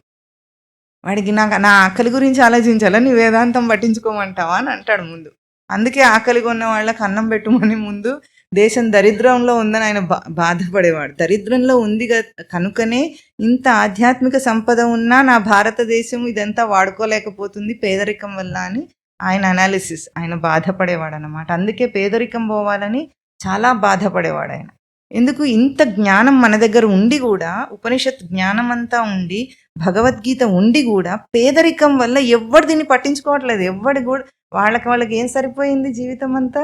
వాడికి నా ఆకలి గురించి ఆలోచించాలా, నీ వేదాంతం పట్టించుకోమంటావా అని అంటాడు ముందు. అందుకే ఆకలిగా ఉన్న వాళ్ళకి అన్నం పెట్టుమని ముందు దేశం దరిద్రంలో ఉందని ఆయన బాధపడేవాడు. దరిద్రంలో ఉంది కనుకనే ఇంత ఆధ్యాత్మిక సంపద ఉన్నా నా భారతదేశం ఇదంతా వాడుకోలేకపోతుంది పేదరికం వల్ల అని ఆయన అనాలిసిస్, ఆయన బాధపడేవాడు అన్నమాట. అందుకే పేదరికం పోవాలని చాలా బాధపడేవాడు ఆయన. ఎందుకు ఇంత జ్ఞానం మన దగ్గర ఉండి కూడా, ఉపనిషత్ జ్ఞానం అంతా ఉండి, భగవద్గీత ఉండి కూడా పేదరికం వల్ల ఎవ్వడు దీన్ని పట్టించుకోవట్లేదు. ఎవ్వడు కూడా వాళ్ళకి ఏం సరిపోయింది, జీవితం అంతా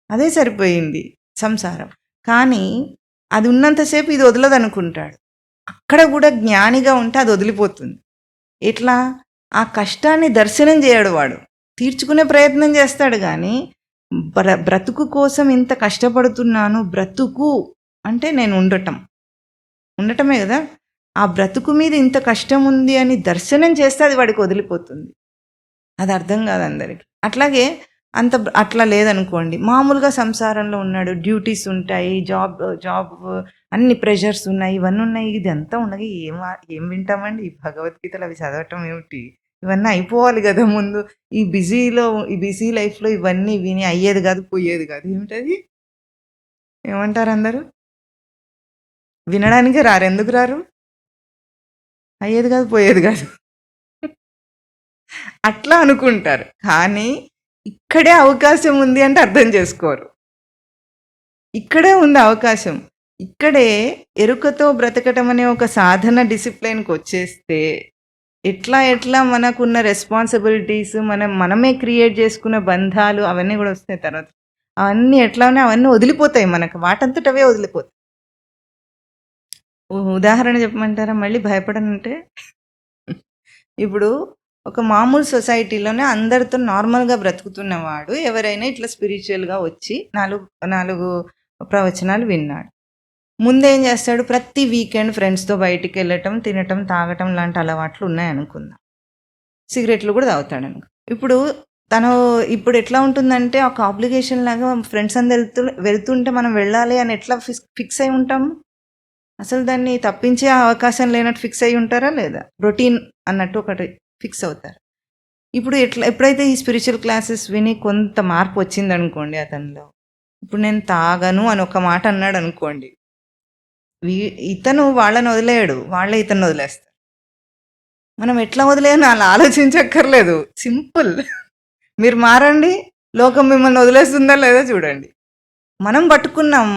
అదే సరిపోయింది, సంసారం. కానీ అది ఉన్నంతసేపు ఇది వదలదనుకుంటాడు. అక్కడ కూడా జ్ఞానిగా ఉంటే అది వదిలిపోతుంది. ఎట్లా? ఆ కష్టాన్ని దర్శనం చేయడు వాడు, తీర్చుకునే ప్రయత్నం చేస్తాడు. కానీ బ్రతుకు కోసం ఇంత కష్టపడుతున్నాను, బ్రతుకు అంటే నేను ఉండటమే కదా. ఆ బ్రతుకు మీద ఇంత కష్టం ఉంది అని దర్శనం చేస్తే అది వాడికి వదిలిపోతుంది. అది అర్థం కాదు అందరికి. అట్లాగే అట్లా లేదనుకోండి, మామూలుగా సంసారంలో ఉన్నాడు, డ్యూటీస్ ఉంటాయి, జాబ్ అన్ని ప్రెషర్స్ ఉన్నాయి, ఇవన్నీ ఉన్నాయి, ఇది అంతా ఉండగా ఏం వింటామండి? ఈ భగవద్గీతలు అవి చదవటం ఏమిటి? ఇవన్నీ అయిపోవాలి కదా ముందు. ఈ బిజీ లైఫ్లో ఇవన్నీ విని అయ్యేది కాదు, పోయేది కాదు. ఏమిటది? ఏమంటారు అందరూ? వినడానికి రారు. ఎందుకు రారు? అయ్యేది కాదు, పోయేది కాదు అట్లా అనుకుంటారు. కానీ ఇక్కడే అవకాశం ఉంది అంటే అర్థం చేసుకోరు. ఇక్కడే ఉంది అవకాశం. ఇక్కడే ఎరుకతో బ్రతకటం అనే ఒక సాధన డిసిప్లిన్కి వచ్చేస్తే ఎట్లా మనకున్న రెస్పాన్సిబిలిటీస్, మనమే క్రియేట్ చేసుకున్న బంధాలు అవన్నీ కూడా వస్తాయి. తర్వాత అవన్నీ అవన్నీ వదిలిపోతాయి మనకు, వాటంతటవే వదిలిపోతాయి. ఉదాహరణ చెప్పమంటారా? మళ్ళీ భయపడనంటే, ఇప్పుడు ఒక మామూలు సొసైటీలోనే అందరితో నార్మల్గా బ్రతుకుతున్నవాడు ఎవరైనా ఇట్లా స్పిరిచువల్గా వచ్చి నాలుగు ప్రవచనాలు విన్నాడు. ముందేం చేస్తాడు? ప్రతి వీకెండ్ ఫ్రెండ్స్తో బయటికి వెళ్ళటం, తినటం, తాగటం లాంటి అలవాట్లు ఉన్నాయనుకుందాం. సిగరెట్లు కూడా తాగుతాడు అనుకో. ఇప్పుడు ఎట్లా ఉంటుందంటే, ఒక ఆబ్లిగేషన్ లాగా ఫ్రెండ్స్ అందరు వెళ్తుంటే మనం వెళ్ళాలి అని ఎట్లా ఫిక్స్ అయి ఉంటాము? అసలు దాన్ని తప్పించే అవకాశం లేనట్టు ఫిక్స్ అయి ఉంటారా లేదా? రొటీన్ అన్నట్టు ఒకటి ఫిక్స్ అవుతారు. ఇప్పుడు ఎప్పుడైతే ఈ స్పిరిచువల్ క్లాసెస్ విని కొంత మార్పు వచ్చింది అనుకోండి అతనిలో, ఇప్పుడు నేను తాగను అని ఒక మాట అన్నాడు అనుకోండి, ఇతను వాళ్ళని వదిలేయడు, వాళ్ళే ఇతను వదిలేస్తారు. మనం ఎట్లా వదిలేయని అలా ఆలోచించక్కర్లేదు, సింపుల్. మీరు మారండి, లోకం మిమ్మల్ని వదిలేస్తుందా లేదా చూడండి. మనం పట్టుకున్నాం,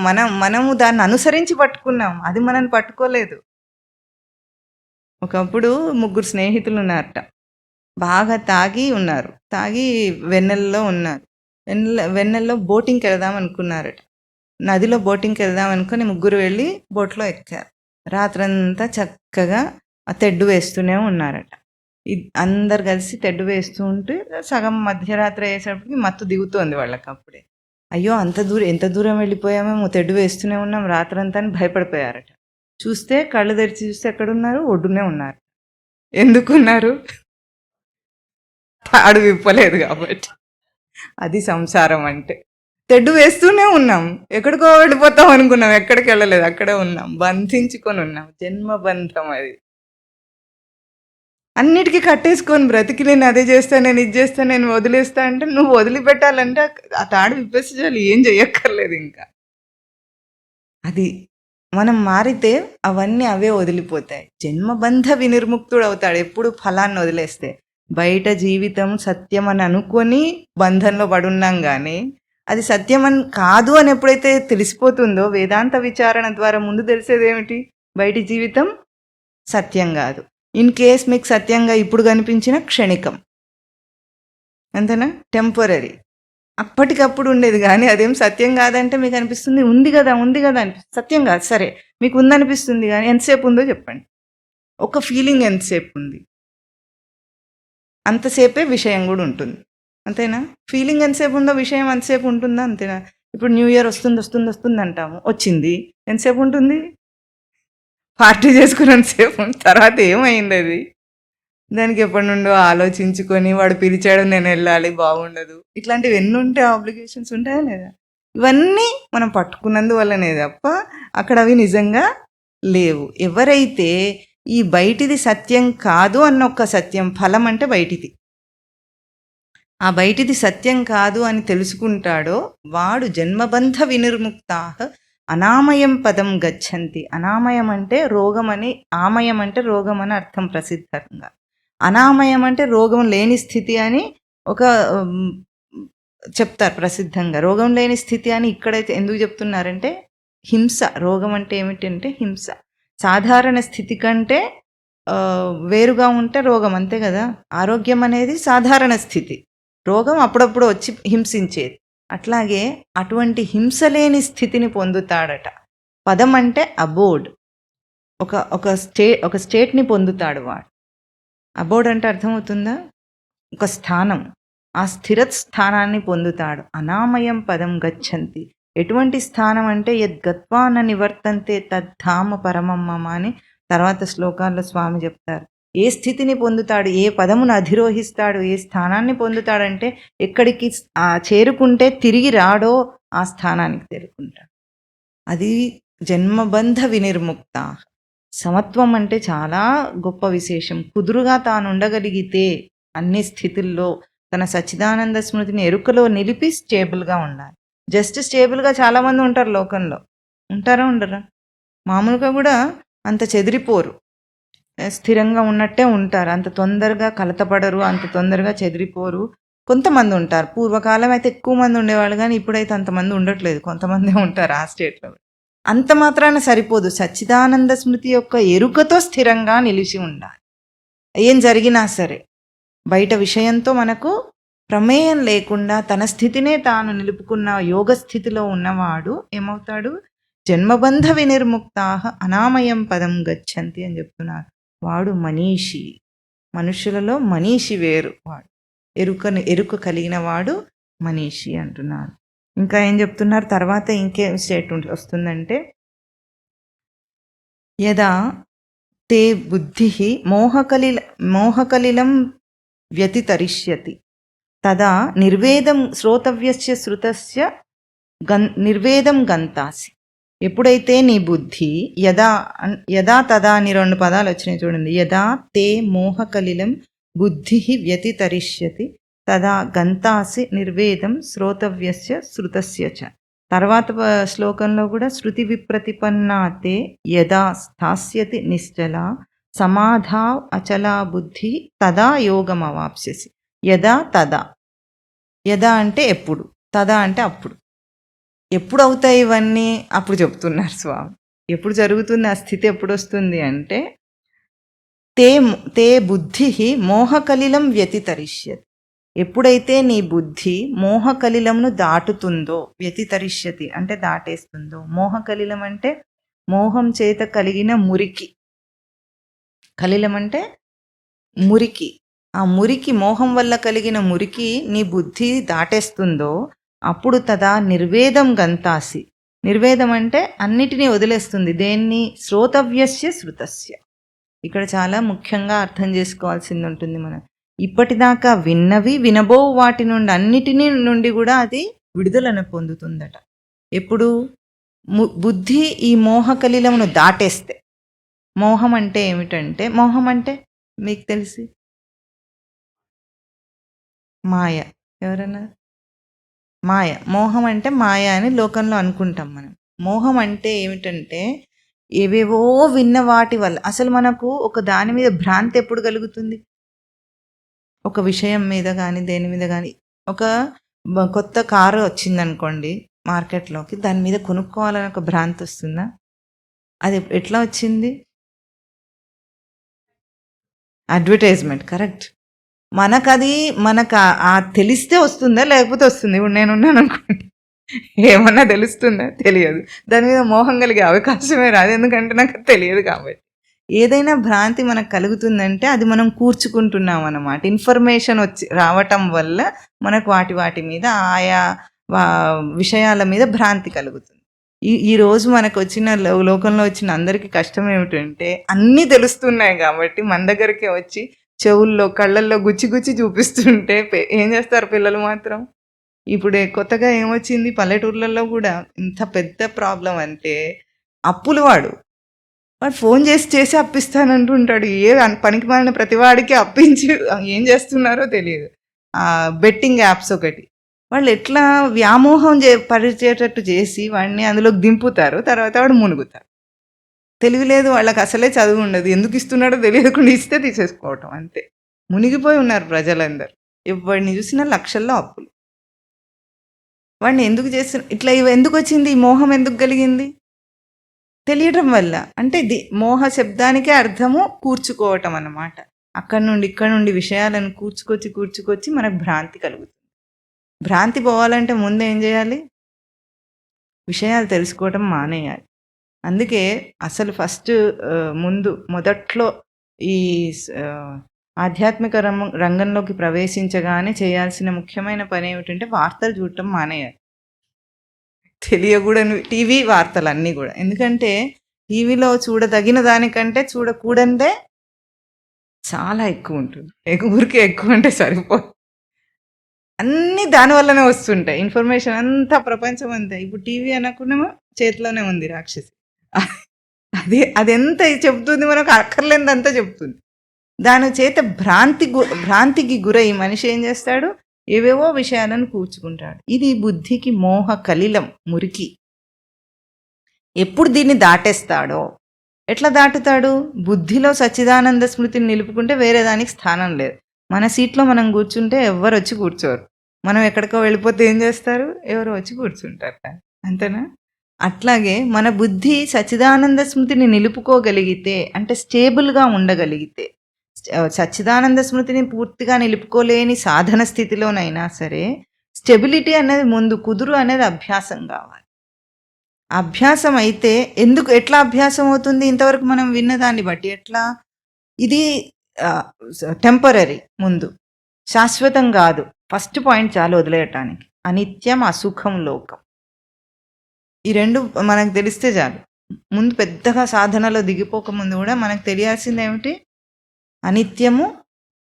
మనము దాన్ని అనుసరించి పట్టుకున్నాం, అది మనల్ని పట్టుకోలేదు. ఒకప్పుడు 3 స్నేహితులు ఉన్నారట. బాగా తాగి వెన్నెల్లో ఉన్నారు. వెన్నెల్లో బోటింగ్కి వెళ్దాం అనుకున్నారట. నదిలో బోటింగ్కి వెళ్దాం అనుకుని 3 వెళ్ళి బోట్లో ఎక్కారు. రాత్రంతా చక్కగా తెడ్డు వేస్తూనే ఉన్నారట. అందరు కలిసి తెడ్డు వేస్తూ ఉంటే సగం మధ్యరాత్రి అయ్యేసరికి మత్తు దిగుతోంది వాళ్ళకి. అప్పుడే అయ్యో ఎంత దూరం వెళ్ళిపోయామేమో, తెడ్డు వేస్తూనే ఉన్నాం రాత్రంతా అని భయపడిపోయారట. చూస్తే కళ్ళు తెరిచి చూస్తే ఎక్కడున్నారు? ఒడ్డునే ఉన్నారు. ఎందుకున్నారు? తాడు విప్పలేదు కాబట్టి. అది సంసారం అంటే. తెడ్డు వేస్తూనే ఉన్నాం, ఎక్కడికో వెళ్ళిపోతాం అనుకున్నాం, ఎక్కడికి వెళ్ళలేదు, అక్కడే ఉన్నాం, బంధించుకొని ఉన్నాం. జన్మబంధం అది. అన్నిటికీ కట్టేసుకొని బ్రతికి నేను అదే చేస్తాను, నేను ఇది చేస్తాను, నేను వదిలేస్తా అంటే నువ్వు వదిలిపెట్టాలంటే ఆ తాడు విప్పేసి చాలు, ఏం చెయ్యక్కర్లేదు ఇంకా. అది మనం మారితే అవన్నీ అవే వదిలిపోతాయి. జన్మబంధ వినిర్ముక్తుడు అవుతాడు ఎప్పుడు ఫలాన్ని వదిలేస్తే. బయట జీవితం సత్యం అని అనుకొని బంధంలో పడున్నాం కానీ అది సత్యం అని కాదు అని ఎప్పుడైతే తెలిసిపోతుందో వేదాంత విచారణ ద్వారా ముందు తెలిసేది ఏమిటి, బయటి జీవితం సత్యం కాదు. ఇన్ కేస్ మీకు సత్యంగా ఇప్పుడు కనిపించిన క్షణికం, అంతేనా, టెంపరీ, అప్పటికప్పుడు ఉండేది. కానీ అదేం సత్యం కాదంటే మీకు అనిపిస్తుంది ఉంది కదా అనిపిస్తుంది, సత్యం కాదు. సరే మీకు ఉందనిపిస్తుంది కానీ ఎంతసేపు ఉందో చెప్పండి. ఒక ఫీలింగ్ ఎంతసేపు ఉంది, అంతసేపే విషయం కూడా ఉంటుంది, అంతేనా. ఫీలింగ్ ఎంతసేపు ఉందో విషయం అంతసేపు ఉంటుందా, అంతేనా. ఇప్పుడు న్యూ ఇయర్ వస్తుంది అంటాము, వచ్చింది, ఎంతసేపు ఉంటుంది, పార్టీ చేసుకున్నంతసేపు. తర్వాత ఏమైంది అది, దానికి ఎప్పటి నుండో ఆలోచించుకొని వాడు పిలిచాడు నేను వెళ్ళాలి, బాగుండదు, ఇట్లాంటివి ఎన్ని ఉంటాయి, ఆబ్లిగేషన్స్ ఉంటాయా లేదా. ఇవన్నీ మనం పట్టుకున్నందువల్లనే తప్ప అక్కడ అవి నిజంగా లేవు. ఎవరైతే ఈ బయటిది సత్యం కాదు అన్న ఒక సత్యం, ఫలం అంటే బయటిది, ఆ బయటిది సత్యం కాదు అని తెలుసుకుంటాడో వాడు జన్మబంధ వినిర్ముక్తా అనామయం పదం గచ్చంతి. అనామయం అంటే రోగమని, ఆమయం అంటే రోగం అని అర్థం ప్రసిద్ధంగా. అనామయం అంటే రోగం లేని స్థితి అని ఒక చెప్తారు ప్రసిద్ధంగా. రోగం లేని స్థితి అని ఇక్కడైతే ఎందుకు చెప్తున్నారంటే హింస, రోగం అంటే ఏమిటంటే హింస. సాధారణ స్థితి కంటే వేరుగా ఉంటే రోగం, అంతే కదా. ఆరోగ్యం అనేది సాధారణ స్థితి, రోగం అప్పుడప్పుడు వచ్చి హింసించేది. అట్లాగే అటువంటి హింస లేని స్థితిని పొందుతాడట. పదం అంటే అబోర్డ్, ఒక స్టేట్ని పొందుతాడు వాడు. అబోర్డ్ అంటే అర్థమవుతుందా, ఒక స్థానం, ఆ స్థిర స్థానాన్ని పొందుతాడు. అనామయం పదం గచ్చంతి. ఎటువంటి స్థానం అంటే యద్గత్వాన నివర్తంతే తద్ధామ పరమమ్మ అని తర్వాత శ్లోకాల్లో స్వామి చెప్తారు. ఏ స్థితిని పొందుతాడు, ఏ పదమును అధిరోహిస్తాడు, ఏ స్థానాన్ని పొందుతాడంటే ఎక్కడికి చేరుకుంటే తిరిగి రాడో ఆ స్థానానికి చేరుకుంటాడు. అది జన్మబంధ వినిర్ముక్త. సమత్వం అంటే చాలా గొప్ప విశేషం. కుదురుగా తాను ఉండగలిగితే అన్ని స్థితుల్లో తన సచ్చిదానంద స్మృతిని ఎరుకలో నిలిపి స్టేబుల్గా ఉండాలి. జస్ట్ స్టేబుల్గా చాలామంది ఉంటారు లోకంలో, ఉంటారా ఉండరా, మామూలుగా కూడా అంత చెదిరిపోరు, స్థిరంగా ఉన్నట్టే ఉంటారు, అంత తొందరగా కలతపడరు, అంత తొందరగా చెదిరిపోరు. కొంతమంది ఉంటారు, పూర్వకాలం అయితే ఎక్కువ మంది ఉండేవాళ్ళు కానీ ఇప్పుడైతే అంతమంది ఉండట్లేదు, కొంతమంది ఉంటారు ఆ స్టేట్లో. అంత మాత్రాన సరిపోదు, సచ్చిదానంద స్మృతి యొక్క ఎరుకతో స్థిరంగా నిలిచి ఉండాలి. ఏం జరిగినా సరే బయట విషయంతో మనకు ప్రమేయం లేకుండా తన స్థితినే తాను నిలుపుకున్న యోగ స్థితిలో ఉన్నవాడు ఏమవుతాడు, జన్మబంధ వినిర్ముక్తా అనామయం పదం గచ్చంతి అని చెప్తున్నారు. వాడు మనీషి, మనుషులలో మనీషి వేరు, వాడు ఎరుక కలిగిన వాడు మనీషి అంటున్నారు. ఇంకా ఏం చెప్తున్నారు తర్వాత, ఇంకేం స్టేట్మెంట్ వస్తుందంటే యదా తే బుద్ధి మోహకలిలం వ్యతితరిష్యతి తదా నిర్వేదం శ్రోతవ్యస్య శృతస్య నిర్వేదం గంతాసి. ఎప్పుడైతే నీ బుద్ధి యదా తదా అని 2 పదాలు వచ్చినాయి చూడండి. యదా తే మోహకలిలం బుద్ధి వ్యతితరిష్యతి తదా గంతాసి నిర్వేదం శ్రోతవ్యస్య శృతస్య చ. తర్వాత శ్లోకంలో కూడా శృతి విప్రతిపన్నాతే యదా స్థాస్యతి నిశ్చల సమాధా అచలా బుద్ధి తదా యోగమవాప్స్యసి. యదా తదా, యదా అంటే ఎప్పుడు, తదా అంటే అప్పుడు. ఎప్పుడు అవుతాయి ఇవన్నీ అప్పుడు చెప్తున్నారు స్వామి. ఎప్పుడు జరుగుతుంది ఆ స్థితి, ఎప్పుడు వస్తుంది అంటే తే బుద్ధి మోహకలిలం వ్యతితరిష్యతి. ఎప్పుడైతే నీ బుద్ధి మోహకలిలంను దాటుతుందో, వ్యతితరిష్యతి అంటే దాటేస్తుందో. మోహకలిలం అంటే మోహం చేత కలిగిన మురికి, కలిలం అంటే మురికి. ఆ మురికి, మోహం వల్ల కలిగిన మురికి నీ బుద్ధి దాటేస్తుందో అప్పుడు తదా నిర్వేదం గంతాసి. నిర్వేదం అంటే అన్నిటినీ వదిలేస్తుంది. దేన్ని, శ్రోతవ్యస్య శృతస్య. ఇక్కడ చాలా ముఖ్యంగా అర్థం చేసుకోవాల్సింది ఉంటుంది. మనం ఇప్పటిదాకా విన్నవి వినబో వాటి నుండి అన్నిటినీ నుండి కూడా అది విడుదలను పొందుతుందట. ఎప్పుడు బుద్ధి ఈ మోహకలిలమును దాటేస్తే. మోహం అంటే ఏమిటంటే, మోహం అంటే మీకు తెలిసి? మాయ. ఎవరన్నారు? మాయ. మోహం అంటే మాయ అని లోకంలో అనుకుంటాం మనం. మోహం అంటే ఏమిటంటే, ఏవేవో విన్న వాటి వల్ల అసలు మనకు ఒక దాని మీద భ్రాంతి ఎప్పుడు కలుగుతుంది? ఒక విషయం మీద గానీ, దేని మీద గానీ, ఒక కొత్త కారు వచ్చిందనుకోండి మార్కెట్‌లోకి, దాని మీద కొనుక్కోవాలని ఒక భ్రాంతి వస్తుందా? అది ఎట్లా వచ్చింది? అడ్వర్టైజ్‌మెంట్. కరెక్ట్. మనకది తెలిస్తే వస్తుందా? లేకపోతే వస్తుంది. ఇప్పుడు నేనున్నాననుకోండి, ఏమన్నా తెలుస్తుందా? తెలియదు. దాని మీద మోహం కలిగే అవకాశమే రాదు. ఎందుకంటే నాకు అది తెలియదు కాబట్టి. ఏదైనా భ్రాంతి మనకు కలుగుతుందంటే అది మనం కూర్చుకుంటున్నాం అన్నమాట. ఇన్ఫర్మేషన్ వచ్చి రావటం వల్ల మనకు వాటి మీద ఆయా విషయాల మీద భ్రాంతి కలుగుతుంది. ఈరోజు మనకు వచ్చిన లోకంలో వచ్చిన అందరికీ కష్టం ఏమిటంటే అన్నీ తెలుస్తున్నాయి కాబట్టి మన దగ్గరికే వచ్చి చెవుల్లో కళ్ళల్లో గుచ్చి గుచ్చి చూపిస్తుంటే ఏం చేస్తారు పిల్లలు మాత్రం? ఇప్పుడు కొత్తగా ఏమొచ్చింది పల్లెటూర్లలో కూడా ఇంత పెద్ద ప్రాబ్లం అంటే అప్పులు వాడు ఫోన్ చేసి అప్పిస్తానంటుంటాడు. పనికి మాలిన ప్రతివాడికి అప్పించి ఏం చేస్తున్నారో తెలియదు. బెట్టింగ్ యాప్స్ ఒకటి వాళ్ళు ఎట్లా వ్యామోహం పరిచేటట్టు చేసి వాడిని అందులోకి దింపుతారు. తర్వాత వాడు మునుగుతారు. తెలివి లేదు వాళ్ళకి, అసలే చదువు ఉండదు. ఎందుకు ఇస్తున్నాడో తెలియకుండా ఇస్తే తీసేసుకోవటం అంతే. మునిగిపోయి ఉన్నారు ప్రజలందరూ. ఎవరిని చూసినా లక్షల్లో అప్పులు. వాడిని ఎందుకు ఇట్లా ఎందుకు వచ్చింది? ఈ మోహం ఎందుకు కలిగింది? తెలియటం వల్ల. అంటే మోహ శబ్దానికే అర్థము కూర్చుకోవటం అన్నమాట. ఇక్కడ నుండి విషయాలను కూర్చుకొచ్చి మనకు భ్రాంతి కలుగుతుంది. భ్రాంతి పోవాలంటే ముందు ఏం చేయాలి? విషయాలు తెలుసుకోవటం మానేయాలి. అందుకే అసలు మొదట్లో ఈ ఆధ్యాత్మిక రంగంలోకి ప్రవేశించగానే చేయాల్సిన ముఖ్యమైన పని ఏమిటంటే వార్తలు చూడటం మానేయాలి. తెలియకూడని టీవీ వార్తలు అన్నీ కూడా. ఎందుకంటే టీవీలో చూడదగిన దానికంటే చూడకూడదే చాలా ఎక్కువ ఉంటుంది. ఊరికే ఎక్కువ అంటే సరిపోదు. అన్నీ దానివల్లనే వస్తుంటాయి. ఇన్ఫర్మేషన్ అంతా ప్రపంచం అంతా. ఇప్పుడు టీవీ అనకునేమో చేతిలోనే ఉంది రాక్షసి. అదెంత చెప్తుంది, మనకు అక్కర్లేదంతా చెప్తుంది. దాని చేత భ్రాంతికి గురై మనిషి ఏం చేస్తాడు? ఏవేవో విషయాలను కూర్చుకుంటాడు. ఇది బుద్ధికి మోహ కలిలం, మురికి. ఎప్పుడు దీన్ని దాటేస్తాడో, ఎట్లా దాటుతాడు? బుద్ధిలో సచ్చిదానంద స్మృతిని నిలుపుకుంటే వేరే దానికి స్థానం లేదు. మన సీట్లో మనం కూర్చుంటే ఎవరు వచ్చి కూర్చోరు. మనం ఎక్కడికో వెళ్ళిపోతే ఏం చేస్తారు? ఎవరు వచ్చి కూర్చుంటారు. అంతేనా? అట్లాగే మన బుద్ధి సచ్చిదానంద స్మృతిని నిలుపుకోగలిగితే, అంటే స్టేబుల్గా ఉండగలిగితే, సచ్చిదానంద స్మృతిని పూర్తిగా నిలుపుకోలేని సాధన స్థితిలోనైనా సరే స్టెబిలిటీ అనేది ముందు, కుదురు అనేది అభ్యాసం కావాలి. అభ్యాసం అయితే ఎట్లా అభ్యాసం అవుతుంది? ఇంతవరకు మనం విన్నదాన్ని బట్టి ఎట్లా? ఇది టెంపరరీ, ముందు శాశ్వతం కాదు. ఫస్ట్ పాయింట్ చాలు వదిలేయటానికి. అనిత్యం, అసుఖం, లోకం. ఈ రెండు మనకు తెలిస్తే చాలు. ముందు పెద్దగా సాధనలో దిగిపోకముందు కూడా మనకు తెలియాల్సింది ఏమిటి? అనిత్యము,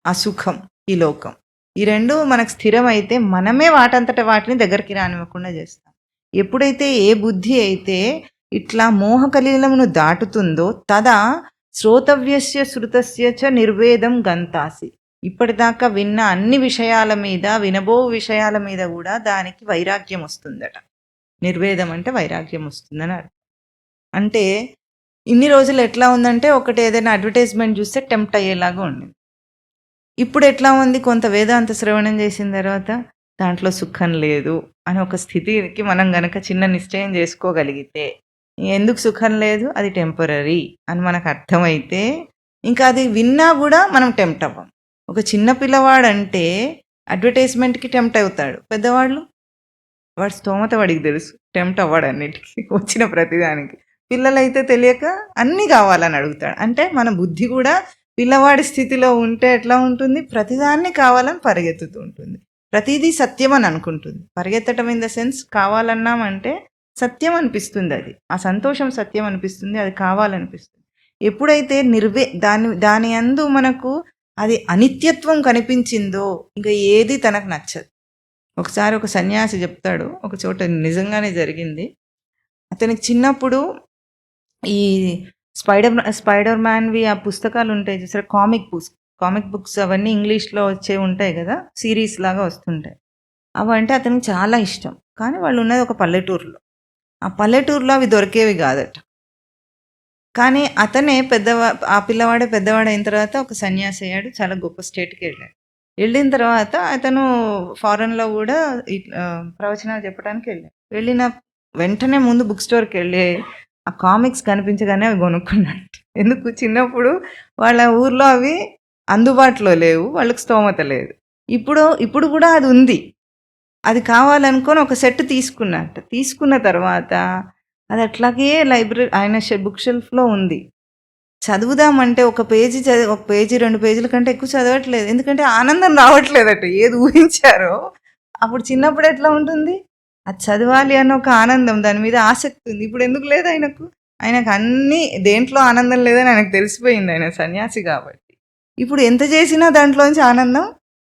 అసుఖం, ఈ లోకం. ఈ రెండు మనకు స్థిరమైతే మనమే వాటంతట వాటిని దగ్గరికి రానివ్వకుండా చేస్తాం. ఎప్పుడైతే ఏ బుద్ధి అయితే ఇట్లా మోహకలీలమును దాటుతుందో తదా శ్రోతవ్యస్య శృతస్య చ నిర్వేదం గంతాసి. ఇప్పటిదాకా విన్న అన్ని విషయాల మీద, వినబో విషయాల మీద కూడా దానికి వైరాగ్యం వస్తుందట. నిర్వేదం అంటే వైరాగ్యం వస్తుందని అర్థం. అంటే ఇన్ని రోజులు ఎట్లా ఉందంటే ఒకటి ఏదైనా అడ్వర్టైజ్మెంట్ చూస్తే టెంప్ట్ అయ్యేలాగా ఉండింది. ఇప్పుడు ఎట్లా ఉంది? కొంత వేదాంత శ్రవణం చేసిన తర్వాత దాంట్లో సుఖం లేదు అని ఒక స్థితికి మనం గనక చిన్న నిశ్చయం చేసుకోగలిగితే, ఎందుకు సుఖం లేదు, అది టెంపరరీ అని మనకు అర్థమైతే ఇంకా అది విన్నా కూడా మనం టెంప్ట్ అవ్వం. ఒక చిన్న పిల్లవాడంటే అడ్వర్టైజ్మెంట్కి టెంప్ట్ అవుతాడు. పెద్దవాళ్ళు వాడి స్తోమత వాడికి తెలుసు, టెంప్ట్ అవ్వడు అన్నిటికీ, వచ్చిన ప్రతిదానికి. పిల్లలైతే తెలియక అన్నీ కావాలని అడుగుతాడు. అంటే మన బుద్ధి కూడా పిల్లవాడి స్థితిలో ఉంటే ఎట్లా ఉంటుంది? ప్రతిదాన్ని కావాలని పరిగెత్తుతూ ఉంటుంది. ప్రతిదీ సత్యం అని అనుకుంటుంది. పరిగెత్తడం ఇన్ ద సెన్స్ కావాలన్నామంటే సత్యం అనిపిస్తుంది. అది ఆ సంతోషం సత్యం అనిపిస్తుంది, అది కావాలనిపిస్తుంది. ఎప్పుడైతే దాని యందు మనకు అది అనిత్యత్వం కనిపించిందో ఇంకా ఏది తనకు నచ్చదు. ఒకసారి ఒక సన్యాసి చెప్తాడు, ఒక చోట నిజంగానే జరిగింది. అతనికి చిన్నప్పుడు ఈ స్పైడర్ మ్యాన్వి ఆ పుస్తకాలు ఉంటాయి చూసారా, కామిక్ బుక్స్ అవన్నీ ఇంగ్లీష్లో వచ్చే ఉంటాయి కదా, సిరీస్ లాగా వస్తుంటాయి. అవంటే అతనికి చాలా ఇష్టం. కానీ వాళ్ళు ఉన్నది ఒక పల్లెటూరులో. ఆ పల్లెటూరులో అవి దొరికేవి కాదట. కానీ అతనే ఆ పిల్లవాడే పెద్దవాడైన తర్వాత ఒక సన్యాసి అయ్యాడు. చాలా గొప్ప స్టేట్కి వెళ్ళాడు. వెళ్ళిన తర్వాత అతను ఫారెన్లో కూడా ప్రవచనాలు చెప్పడానికి వెళ్ళాడు. వెళ్ళిన వెంటనే ముందు బుక్ స్టోర్కి వెళ్ళి ఆ కామిక్స్ కనిపించగానే అవి కొనుక్కున్నాడు. ఎందుకు? చిన్నప్పుడు వాళ్ళ ఊర్లో అవి అందుబాటులో లేవు, వాళ్ళకి స్తోమత లేదు. ఇప్పుడు కూడా అది ఉంది. అది కావాలనుకొని ఒక సెట్ తీసుకున్నట్టు. తీసుకున్న తర్వాత అది అట్లాగే లైబ్రరీ ఆయన బుక్ షెల్ఫ్లో ఉంది. చదువుదామంటే ఒక పేజీ 2 పేజీల కంటే ఎక్కువ చదవట్లేదు. ఎందుకంటే ఆనందం రావట్లేదట. ఏది ఊహించారో అప్పుడు చిన్నప్పుడు ఎట్లా ఉంటుంది, అది చదవాలి అన్న ఒక ఆనందం, దాని మీద ఆసక్తి ఉంది. ఇప్పుడు ఎందుకు లేదు ఆయనకు? ఆయనకు అన్నీ దేంట్లో ఆనందం లేదని ఆయనకు తెలిసిపోయింది, ఆయన సన్యాసి కాబట్టి. ఇప్పుడు ఎంత చేసినా దాంట్లోంచి ఆనందం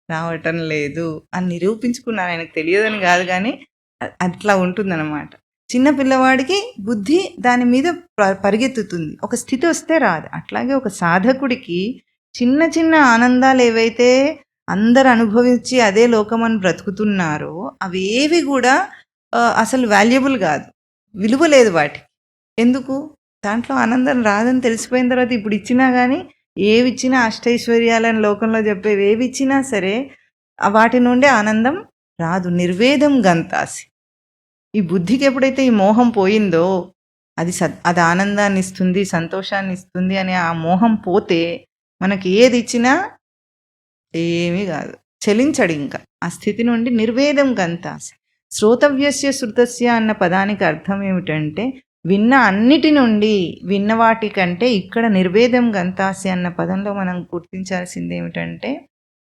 రావటం లేదు అని నిరూపించుకున్నాను. ఆయనకు తెలియదని కాదు, కానీ అట్లా ఉంటుందన్నమాట. చిన్న పిల్లవాడికి బుద్ధి దాని మీద పరిగెత్తుతుంది, ఒక స్థితి వస్తే రాదు. అట్లాగే ఒక సాధకుడికి చిన్న చిన్న ఆనందాలు ఏవైతే అందరు అనుభవించి అదే లోకమని బ్రతుకుతున్నారో అవేవి కూడా అసలు వాల్యుబుల్ కాదు, విలువ లేదు వాటికి. ఎందుకు? దాంట్లో ఆనందం రాదని తెలిసిపోయిన తర్వాత ఇప్పుడు ఇచ్చినా కానీ, ఏవి ఇచ్చినా అష్టైశ్వర్యాలని లోకంలో చెప్పేవి ఏవి ఇచ్చినా సరే వాటి నుండి ఆనందం రాదు. నిర్వేదం గంతాసి. ఈ బుద్ధికి ఎప్పుడైతే ఈ మోహం పోయిందో అది ఆనందాన్ని ఇస్తుంది, సంతోషాన్ని ఇస్తుంది అనే ఆ మోహం పోతే మనకి ఏది ఇచ్చినా ఏమీ కాదు, చలించడు ఇంకా. ఆ స్థితి నుండి నిర్వేదం గంతాసి. శ్రోతవ్యస్య శృతస్య అన్న పదానికి అర్థం ఏమిటంటే విన్న అన్నిటి నుండి, విన్న వాటి కంటే ఇక్కడ నిర్వేదం గంతాసి అన్న పదంలో మనం గుర్తించాల్సింది ఏమిటంటే,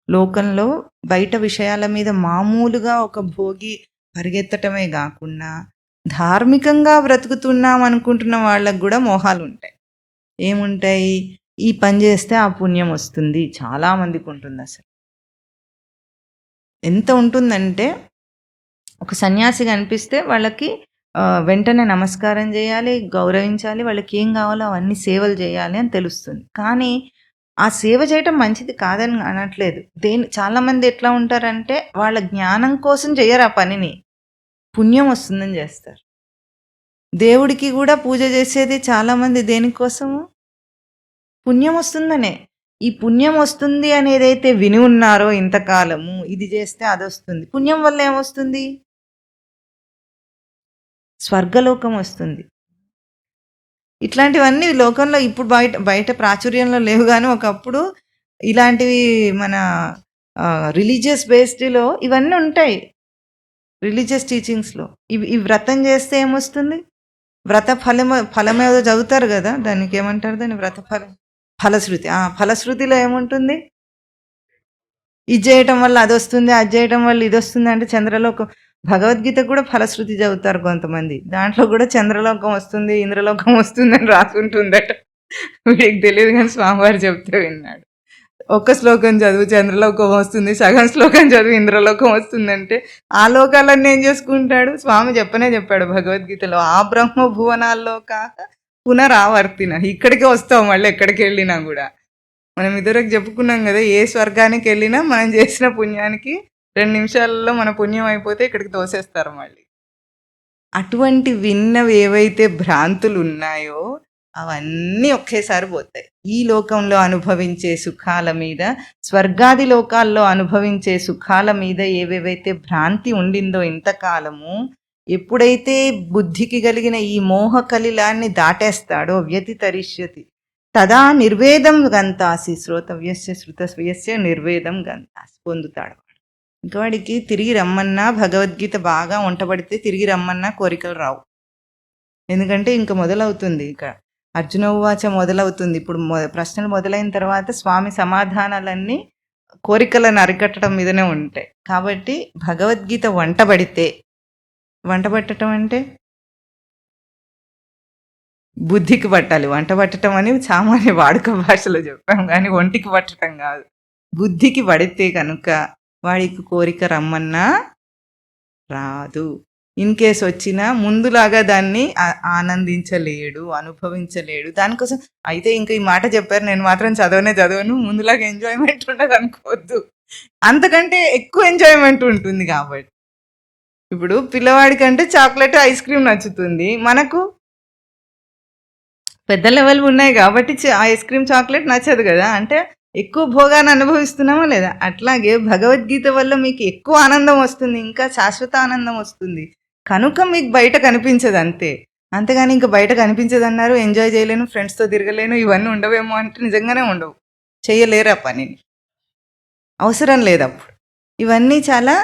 లోకంలో బయట విషయాల మీద మామూలుగా ఒక భోగి పరిగెత్తటమే కాకుండా ధార్మికంగా బ్రతుకుతున్నాం అనుకుంటున్న వాళ్ళకు కూడా మోహాలు ఉంటాయి. ఏముంటాయి? ఈ పని చేస్తే ఆ పుణ్యం వస్తుంది. చాలామందికి ఉంటుంది. అసలు ఎంత ఉంటుందంటే, ఒక సన్యాసి కనిపిస్తే వాళ్ళకి వెంటనే నమస్కారం చేయాలి, గౌరవించాలి, వాళ్ళకి ఏం కావాలో అవన్నీ సేవలు చేయాలి అని తెలుస్తుంది. కానీ ఆ సేవ చేయటం మంచిది కాదని అనట్లేదు. చాలామంది ఎట్లా ఉంటారంటే వాళ్ళ జ్ఞానం కోసం చేయరు ఆ పనిని, పుణ్యం వస్తుందని చేస్తారు. దేవుడికి కూడా పూజ చేసేది చాలామంది దేనికోసము? పుణ్యం వస్తుందనే. ఈ పుణ్యం వస్తుంది అనేదైతే విని ఉన్నారో ఇంతకాలము, ఇది చేస్తే అది వస్తుంది. పుణ్యం వల్ల ఏమొస్తుంది? స్వర్గలోకం వస్తుంది. ఇట్లాంటివన్నీ లోకంలో ఇప్పుడు బయట ప్రాచుర్యంలో లేవు, కానీ ఒకప్పుడు ఇలాంటివి మన రిలీజియస్ బేస్డ్లో ఇవన్నీ ఉంటాయి. రిలీజియస్ టీచింగ్స్లో ఈ వ్రతం చేస్తే ఏమొస్తుంది? వ్రత ఫలమేదో చదువుతారు కదా, దానికి ఏమంటారు? దాన్ని ఫలశ్రుతి. ఫలశ్రుతిలో ఏముంటుంది? ఇది చేయటం వల్ల అది వస్తుంది, అది చేయటం వల్ల ఇది వస్తుంది అంటే చంద్రలోకం. భగవద్గీత కూడా ఫలశ్రుతి చదువుతారు కొంతమంది. దాంట్లో కూడా చంద్రలోకం వస్తుంది, ఇంద్రలోకం వస్తుంది అని రాసుంటుందట. వీడికి తెలియదు, కానీ స్వామివారు చెప్తే విన్నాడు. ఒక్క శ్లోకం చదువు చంద్రలోకం వస్తుంది, సగం శ్లోకం చదువు ఇంద్రలోకం వస్తుందంటే ఆ లోకాలన్నీ ఏం చేసుకుంటాడు? స్వామి చెప్పాడు భగవద్గీతలో, ఆ బ్రహ్మ భువనాల్లో కాక పునరావర్తిన. ఇక్కడికే వస్తావు మళ్ళీ ఎక్కడికి వెళ్ళినా కూడా. మనం ఇదివరకు చెప్పుకున్నాం కదా, ఏ స్వర్గానికి వెళ్ళినా మనం చేసిన పుణ్యానికి 2 నిమిషాలలో మన పుణ్యం అయిపోతే ఇక్కడికి తోసేస్తారు మళ్ళీ. అటువంటి విన్నవి ఏవైతే భ్రాంతులు ఉన్నాయో అవన్నీ ఒకేసారి పోతాయి. ఈ లోకంలో అనుభవించే సుఖాల మీద, స్వర్గాది లోకాల్లో అనుభవించే సుఖాల మీద ఏవేవైతే భ్రాంతి ఉండిందో ఇంతకాలము, ఎప్పుడైతే బుద్ధికి కలిగిన ఈ మోహ కలిలాన్ని దాటేస్తాడో, వ్యతితరిష్యతి తదా నిర్వేదం గంతాసి. శ్రోతవ్యస్య శృతవ్యస్య నిర్వేదం గంతాసి. పొందుతాడు. ఇంకా వాడికి తిరిగి రమ్మన్నా, భగవద్గీత బాగా వంటబడితే తిరిగి రమ్మన్నా కోరికలు రావు. ఎందుకంటే ఇంకా మొదలవుతుంది, ఇక అర్జున ఉవాచ మొదలవుతుంది. ఇప్పుడు ప్రశ్నలు మొదలైన తర్వాత స్వామి సమాధానాలన్నీ కోరికలను అరికట్టడం మీదనే ఉంటాయి. కాబట్టి భగవద్గీత వంట పట్టడం అంటే బుద్ధికి పట్టాలి. వంట పట్టడం అని సామాన్య వాడుక భాషలో చెప్పాం, కానీ ఒంటికి పట్టడం కాదు. బుద్ధికి పడితే కనుక వాడికి కోరిక రమ్మన్నా రాదు. ఇన్ కేస్ వచ్చినా ముందులాగా దాన్ని ఆనందించలేడు, అనుభవించలేడు. దానికోసం అయితే ఇంకా ఈ మాట చెప్పారు, నేను మాత్రం చదవను, ముందులాగా ఎంజాయ్మెంట్ ఉండదు అనుకోవద్దు. అంతకంటే ఎక్కువ ఎంజాయ్మెంట్ ఉంటుంది కాబట్టి. ఇప్పుడు పిల్లవాడి కంటే చాక్లెట్, ఐస్ క్రీమ్ నచ్చుతుంది. మనకు పెద్ద లెవెల్ ఉన్నాయి కాబట్టి ఐస్ క్రీమ్, చాక్లెట్ నచ్చదు కదా. అంటే ఎక్కువ భోగాన్ని అనుభవిస్తున్నామా లేదా? అట్లాగే భగవద్గీత వల్ల మీకు ఎక్కువ ఆనందం వస్తుంది, ఇంకా శాశ్వత ఆనందం వస్తుంది. కనుక మీకు బయట కనిపించదు అంతే. అంతేగాని ఇంకా బయట కనిపించదు అన్నారు, ఎంజాయ్ చేయలేను, ఫ్రెండ్స్తో తిరగలేను, ఇవన్నీ ఉండవేమో అంటే నిజంగానే ఉండవు. చేయలేరు ఆ పనిని, అవసరం లేదు అప్పుడు. ఇవన్నీ చాలా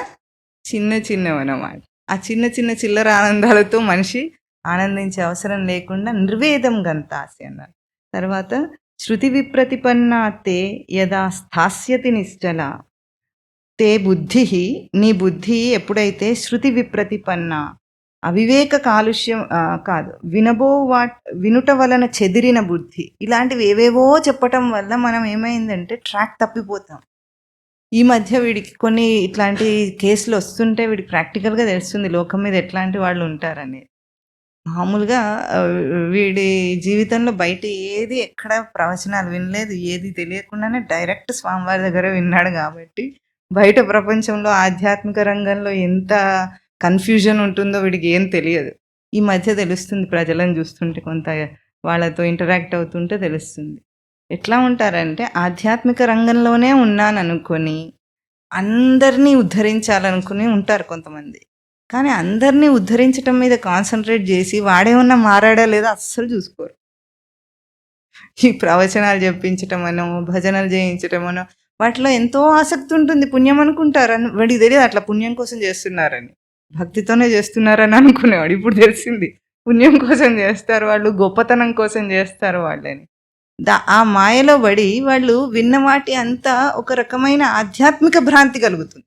చిన్న చిన్నవి అన్నమాట. ఆ చిన్న చిన్న చిల్లర ఆనందాలతో మనిషి ఆనందించే అవసరం లేకుండా నిర్వేదం గంతాసి అన్నారు. తర్వాత శృతి విప్రతిపన్నా తే యదా స్థాస్యతి నిశ్చల తే బుద్ధి, నీ బుద్ధి ఎప్పుడైతే శృతి విప్రతిపన్న, అవివేక కాలుష్యం కాదు, వినుట వలన చెదిరిన బుద్ధి, ఇలాంటివి ఏవేవో చెప్పటం వల్ల మనం ఏమైందంటే ట్రాక్ తప్పిపోతాం. ఈ మధ్య వీడికి కొన్ని ఇట్లాంటి కేసులు వస్తుంటే వీడికి ప్రాక్టికల్గా తెలుస్తుంది లోకం మీద ఎట్లాంటి వాళ్ళు ఉంటారనేది. మామూలుగా వీడి జీవితంలో బయట ఏది ఎక్కడ ప్రవచనాలు వినలేదు, ఏది తెలియకుండానే డైరెక్ట్ స్వామివారి దగ్గర విన్నాడు కాబట్టి బయట ప్రపంచంలో ఆధ్యాత్మిక రంగంలో ఎంత కన్ఫ్యూజన్ ఉంటుందో వీడికి ఏం తెలియదు. ఈ మధ్య తెలుస్తుంది, ప్రజలను చూస్తుంటే, కొంత వాళ్ళతో ఇంటరాక్ట్ అవుతుంటే తెలుస్తుంది. ఎట్లా ఉంటారంటే ఆధ్యాత్మిక రంగంలోనే ఉన్నాను అనుకొని అందరినీ ఉద్ధరించాలనుకుని ఉంటారు కొంతమంది. కానీ అందరినీ ఉద్ధరించటం మీద కాన్సన్ట్రేట్ చేసి వాడేమన్నా మారాడా లేదా అస్సలు చూసుకోరు. ఈ ప్రవచనాలు చెప్పించటం అనో, భజనలు చేయించటం అనో, వాటిలో ఎంతో ఆసక్తి ఉంటుంది. పుణ్యం అనుకుంటారని వాడికి తెలియదు అట్లా పుణ్యం కోసం చేస్తున్నారని, భక్తితోనే చేస్తున్నారని అనుకునేవాడు. ఇప్పుడు తెలిసింది పుణ్యం కోసం చేస్తారు వాళ్ళు, గొప్పతనం కోసం చేస్తారు వాళ్ళని. ఆ మాయలో పడి వాళ్ళు విన్న వాటి అంతా ఒక రకమైన ఆధ్యాత్మిక భ్రాంతి కలుగుతుంది.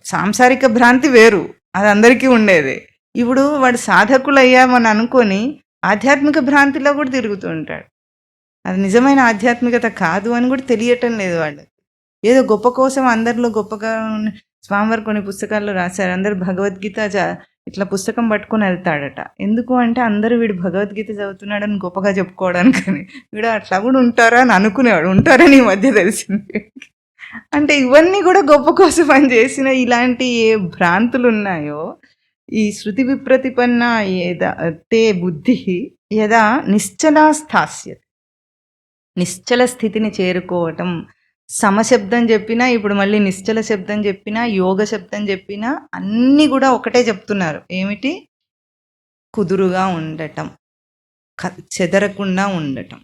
సాంసారిక భ్రాంతి వేరు, అది అందరికీ ఉండేది. ఇప్పుడు వాడు సాధకులు అయ్యామని అనుకొని ఆధ్యాత్మిక భ్రాంతిలో కూడా తిరుగుతూ ఉంటాడు. అది నిజమైన ఆధ్యాత్మికత కాదు అని కూడా తెలియటం లేదు వాళ్ళకి. ఏదో గొప్ప కోసం అందరిలో గొప్పగా స్వామివారు కొన్ని పుస్తకాల్లో రాశారు, అందరు భగవద్గీత ఇట్లా పుస్తకం పట్టుకొని వెళ్తాడట. ఎందుకు అంటే అందరూ వీడు భగవద్గీత చదువుతున్నాడని గొప్పగా చెప్పుకోవడానికని. వీడు అట్లా కూడా ఉంటారా అని అనుకునేవాడు, ఉంటారని ఈ మధ్య తెలిసింది. అంటే ఇవన్నీ కూడా గొప్ప కోసం అని చేసిన ఇలాంటి ఏ భ్రాంతులు ఉన్నాయో, ఈ శృతి విప్రతిపన్న తే బుద్ధి యదా నిశ్చలా స్థాస్యతి, నిశ్చల స్థితిని చేరుకోవటం. సమశబ్దం చెప్పినా, ఇప్పుడు మళ్ళీ నిశ్చల శబ్దం చెప్పినా, యోగ శబ్దం చెప్పినా అన్నీ కూడా ఒకటే చెప్తున్నారు. ఏమిటి? కుదురుగా ఉండటం, చెదరకుండా ఉండటం.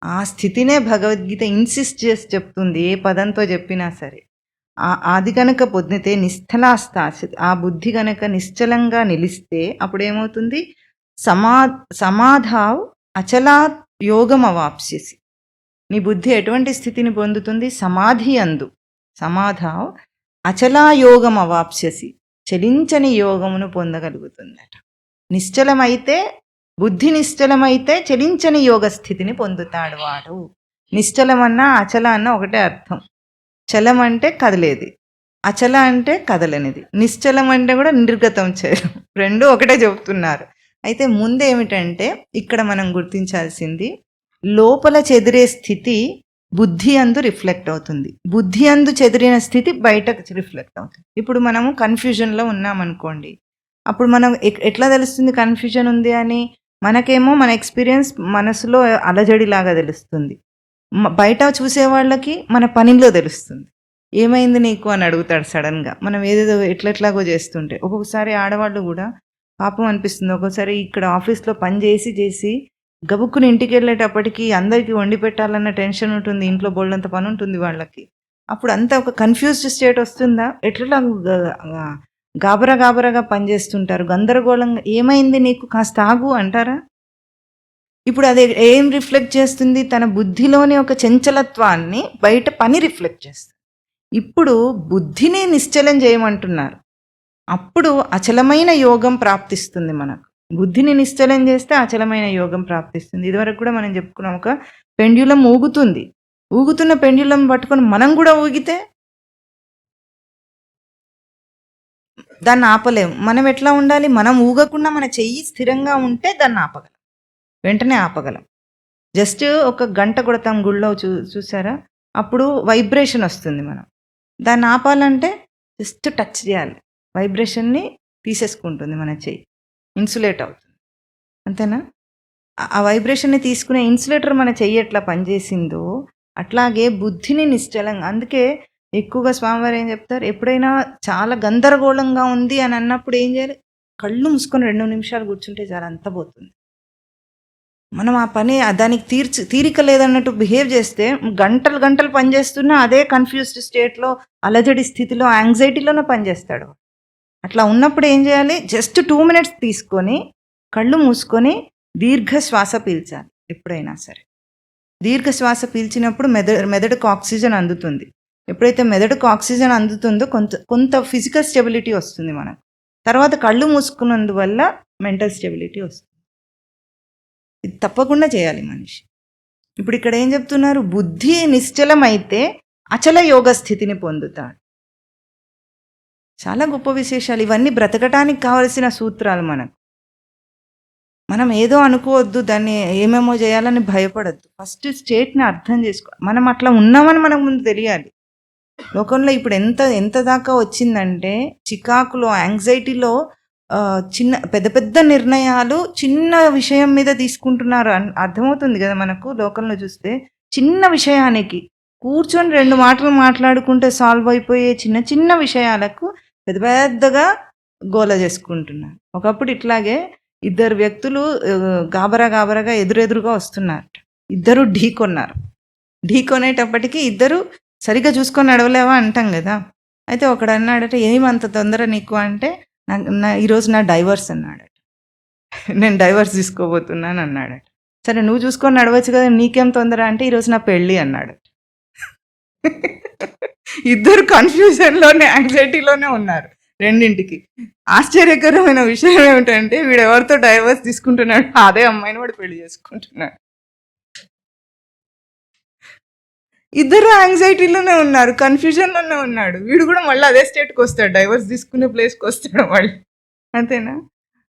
ఆ స్థితినే భగవద్గీత ఇన్సిస్ట్ చేసి చెప్తుంది, ఏ పదంతో చెప్పినా సరే. అది కనుక పొందితే నిశ్చలాస్థాసి, ఆ బుద్ధి కనుక నిశ్చలంగా నిలిస్తే అప్పుడు ఏమవుతుంది? సమాధావ్ అచలాత్ యోగం అవాప్స్యసి. నీ బుద్ధి ఎటువంటి స్థితిని పొందుతుంది? సమాధి అందు. సమాధావ్ అచలా యోగం అవాప్స్యసి, చలించని యోగమును పొందగలుగుతుందట. నిశ్చలమైతే, బుద్ధి నిశ్చలమైతే చలించని యోగ స్థితిని పొందుతాడు వాడు. నిశ్చలమన్నా అచల అన్న ఒకటే అర్థం. చలం అంటే కదలేది, అచల అంటే కదలనిది, నిశ్చలం అంటే కూడా నిర్గతం చేయడం, రెండు ఒకటే చెబుతున్నారు. అయితే ముందేమిటంటే ఇక్కడ మనం గుర్తించాల్సింది, లోపల చెదిరే స్థితి బుద్ధి అందు రిఫ్లెక్ట్ అవుతుంది, బుద్ధి అందు చెదిరిన స్థితి బయటకు రిఫ్లెక్ట్ అవుతుంది. ఇప్పుడు మనము కన్ఫ్యూజన్లో ఉన్నామనుకోండి, అప్పుడు మనం ఎట్లా తెలుస్తుంది కన్ఫ్యూజన్ ఉంది అని? మనకేమో మన ఎక్స్పీరియన్స్ మనసులో అలజడిలాగా తెలుస్తుంది, బయట చూసే వాళ్ళకి మన పనిలో తెలుస్తుంది. ఏమైంది నీకు అని అడుగుతాడు సడన్గా, మనం ఏదేదో ఎట్లెట్లాగో చేస్తుంటే. ఒక్కొక్కసారి ఆడవాళ్ళు కూడా పాపం అనిపిస్తుంది. ఒక్కొక్కసారి ఇక్కడ ఆఫీస్లో పని చేసి గబుక్కుని ఇంటికి వెళ్ళేటప్పటికి అందరికీ వండి పెట్టాలన్న టెన్షన్ ఉంటుంది, ఇంట్లో బోల్డంత పని ఉంటుంది వాళ్ళకి. అప్పుడు అంతా ఒక కన్ఫ్యూజ్డ్ స్టేట్ వస్తుందా? ఎట్లా గాబరాగా పనిచేస్తుంటారు, గందరగోళంగా. ఏమైంది నీకు, కాస్త ఆగు అంటారా? ఇప్పుడు అది ఏం రిఫ్లెక్ట్ చేస్తుంది? తన బుద్ధిలోని ఒక చంచలత్వాన్ని బయట పని రిఫ్లెక్ట్ చేస్తుంది. ఇప్పుడు బుద్ధిని నిశ్చలం చేయమంటున్నారు, అప్పుడు అచలమైన యోగం ప్రాప్తిస్తుంది మనకు. బుద్ధిని నిశ్చలం చేస్తే అచలమైన యోగం ప్రాప్తిస్తుంది. ఇదివరకు కూడా మనం చెప్పుకున్నాం, ఒక పెండ్యులం ఊగుతుంది, ఊగుతున్న పెండ్యులం పట్టుకొని మనం కూడా ఊగితే దాన్ని ఆపలేము. మనం ఎట్లా ఉండాలి? మనం ఊగకుండా మన చెయ్యి స్థిరంగా ఉంటే దాన్ని ఆపగలం. వెంటనే ఆపగలం. జస్ట్ ఒక గంట కొడతాం గుళ్ళో చూసారా? అప్పుడు వైబ్రేషన్ వస్తుంది మనం. దాన్ని ఆపాలంటే జస్ట్ టచ్ చేయాలి. వైబ్రేషన్‌ని తీసేసుకుంటుంది మన చెయ్యి. ఇన్సులేట్ అవుతుంది. అంతేనా? ఆ వైబ్రేషన్‌ని తీసుకునే ఇన్సులేటర్ మన చెయ్యి ఎట్లా పనిచేసిందో, అట్లాగే బుద్ధిని నిశ్చలంగా అందుకే ఎక్కువగా స్వామివారు ఏం చెప్తారు? ఎప్పుడైనా చాలా గందరగోళంగా ఉంది అని అన్నప్పుడు ఏం చేయాలి? కళ్ళు మూసుకొని 2 నిమిషాలు కూర్చుంటే చాలు అంతా పోతుంది. మనం ఆ పని దానికి తీరిక లేదన్నట్టు బిహేవ్ చేస్తే గంటలు గంటలు పనిచేస్తున్నా అదే కన్‌ఫ్యూజ్డ్ స్టేట్‌లో, అలజడి స్థితిలో, యాంగ్జైటీలోనే పనిచేస్తాడు. అట్లా ఉన్నప్పుడు ఏం చేయాలి? జస్ట్ 2 మినిట్స్ తీసుకొని, కళ్ళు మూసుకొని దీర్ఘ శ్వాస పీల్చాలి ఎప్పుడైనా సరే. దీర్ఘ శ్వాస పీల్చినప్పుడు మెదడుకు ఆక్సిజన్ అందుతుంది. ఎప్పుడైతే మెదడుకు ఆక్సిజన్ అందుతుందో కొంత ఫిజికల్ స్టెబిలిటీ వస్తుంది మనకు. తర్వాత కళ్ళు మూసుకున్నందువల్ల మెంటల్ స్టెబిలిటీ వస్తుంది. ఇది తప్పకుండా చేయాలి మనిషి. ఇప్పుడు ఇక్కడ ఏం చెప్తున్నారు? బుద్ధి నిశ్చలమైతే అచల యోగ స్థితిని పొందుతాడు. చాలా గొప్ప విశేషాలు. ఇవన్నీ బ్రతకటానికి కావలసిన సూత్రాలు మనకు. మనం ఏదో అనుకోవద్దు, దాన్ని ఏమేమో చేయాలని భయపడద్దు. ఫస్ట్ స్టేట్‌ని అర్థం చేసుకో. మనం అట్లా ఉన్నామని మనకు ముందు తెలియాలి. లోకంలో ఇప్పుడు ఎంత దాకా వచ్చిందంటే చికాకులో, యాంగ్జైటీలో పెద్ద పెద్ద నిర్ణయాలు చిన్న విషయం మీద తీసుకుంటున్నారు. అర్థమవుతుంది కదా మనకు లోకంలో చూస్తే. చిన్న విషయానికి కూర్చొని 2 మాటలు మాట్లాడుకుంటే సాల్వ్ అయిపోయే చిన్న చిన్న విషయాలకు పెద్ద పెద్దగా గోల చేసుకుంటున్నారు. ఒకప్పుడు ఇట్లాగే ఇద్దరు వ్యక్తులు గాబరాగా ఎదురెదురుగా వస్తున్నారు. ఇద్దరు ఢీకొన్నారు. ఢీకొనేటప్పటికి ఇద్దరు సరిగ్గా చూసుకొని నడవలేవా అంటాం కదా. అయితే ఒకడు అన్నాడట, ఏమంత తొందర నీకు అంటే, ఈరోజు నా డైవర్స్ అన్నాడట. నేను డైవర్స్ తీసుకోబోతున్నాను అన్నాడట. సరే నువ్వు చూసుకొని నడవచ్చు కదా, నీకేం తొందర అంటే, ఈరోజు నా పెళ్ళి అన్నాడట. ఇద్దరు కన్ఫ్యూజన్లోనే, యాంగ్జైటీలోనే ఉన్నారు రెండింటికి. ఆశ్చర్యకరమైన విషయం ఏమిటంటే, వీడు ఎవరితో డైవర్స్ తీసుకుంటున్నాడు, అదే అమ్మాయిని వాడు పెళ్లి చేసుకుంటున్నాడు. ఇద్దరు యాంగ్జైటీలోనే ఉన్నారు, కన్ఫ్యూజన్లోనే ఉన్నాడు. వీడు కూడా మళ్ళీ అదే స్టేట్కి వస్తాడు, డైవర్స్ తీసుకునే ప్లేస్కి వస్తాడు మళ్ళీ. అంతేనా?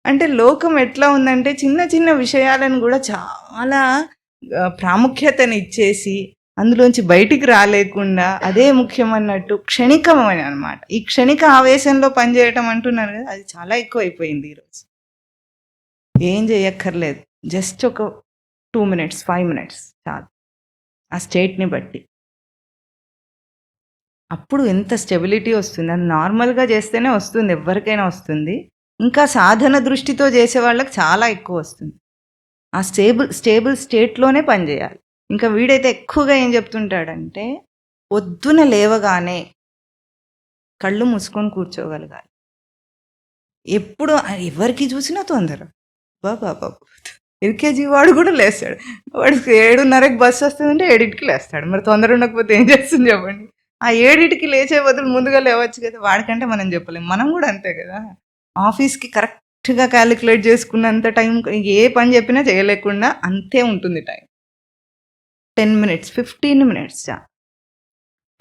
అంటే లోకం ఎట్లా ఉందంటే చిన్న చిన్న విషయాలను కూడా చాలా ప్రాముఖ్యతని ఇచ్చేసి అందులోంచి బయటికి రాలేకుండా అదే ముఖ్యమన్నట్టు క్షణికమని అనమాట. ఈ క్షణిక ఆవేశంలో పనిచేయటం అంటున్నారు కదా, అది చాలా ఎక్కువ అయిపోయింది ఈరోజు. ఏం చేయక్కర్లేదు, జస్ట్ ఒక 2 మినిట్స్ 5 మినిట్స్ చాలు ఆ స్టేట్ని బట్టి. అప్పుడు ఎంత స్టెబిలిటీ వస్తుంది. అది నార్మల్గా చేస్తేనే వస్తుంది, ఎవరికైనా వస్తుంది. ఇంకా సాధన దృష్టితో చేసే వాళ్ళకి చాలా ఎక్కువ వస్తుంది. ఆ స్టేబుల్ స్టేట్లోనే పనిచేయాలి. ఇంకా వీడైతే ఎక్కువగా ఏం చెప్తుంటాడంటే, పొద్దున లేవగానే కళ్ళు మూసుకొని కూర్చోగలగాలి. ఎప్పుడు ఎవరికి చూసినా తొందర. బాబా ఎల్కేజీ వాడు కూడా లేస్తాడు. వాడికి 7:30కి బస్సు వస్తుందంటే 7కి లేస్తాడు. మరి తొందర ఉండకపోతే ఏం చేస్తుంది చెప్పండి? ఆ 7కి లేచే బదులు ముందుగా లేవచ్చు కదా. వాడికంటే మనం చెప్పలేం. మనం కూడా అంతే కదా. ఆఫీస్కి కరెక్ట్గా క్యాలిక్యులేట్ చేసుకున్నంత టైం ఏ పని చెప్పినా చేయలేకుండా అంతే ఉంటుంది టైం. 10 మినిట్స్ 15 మినిట్స్ చా.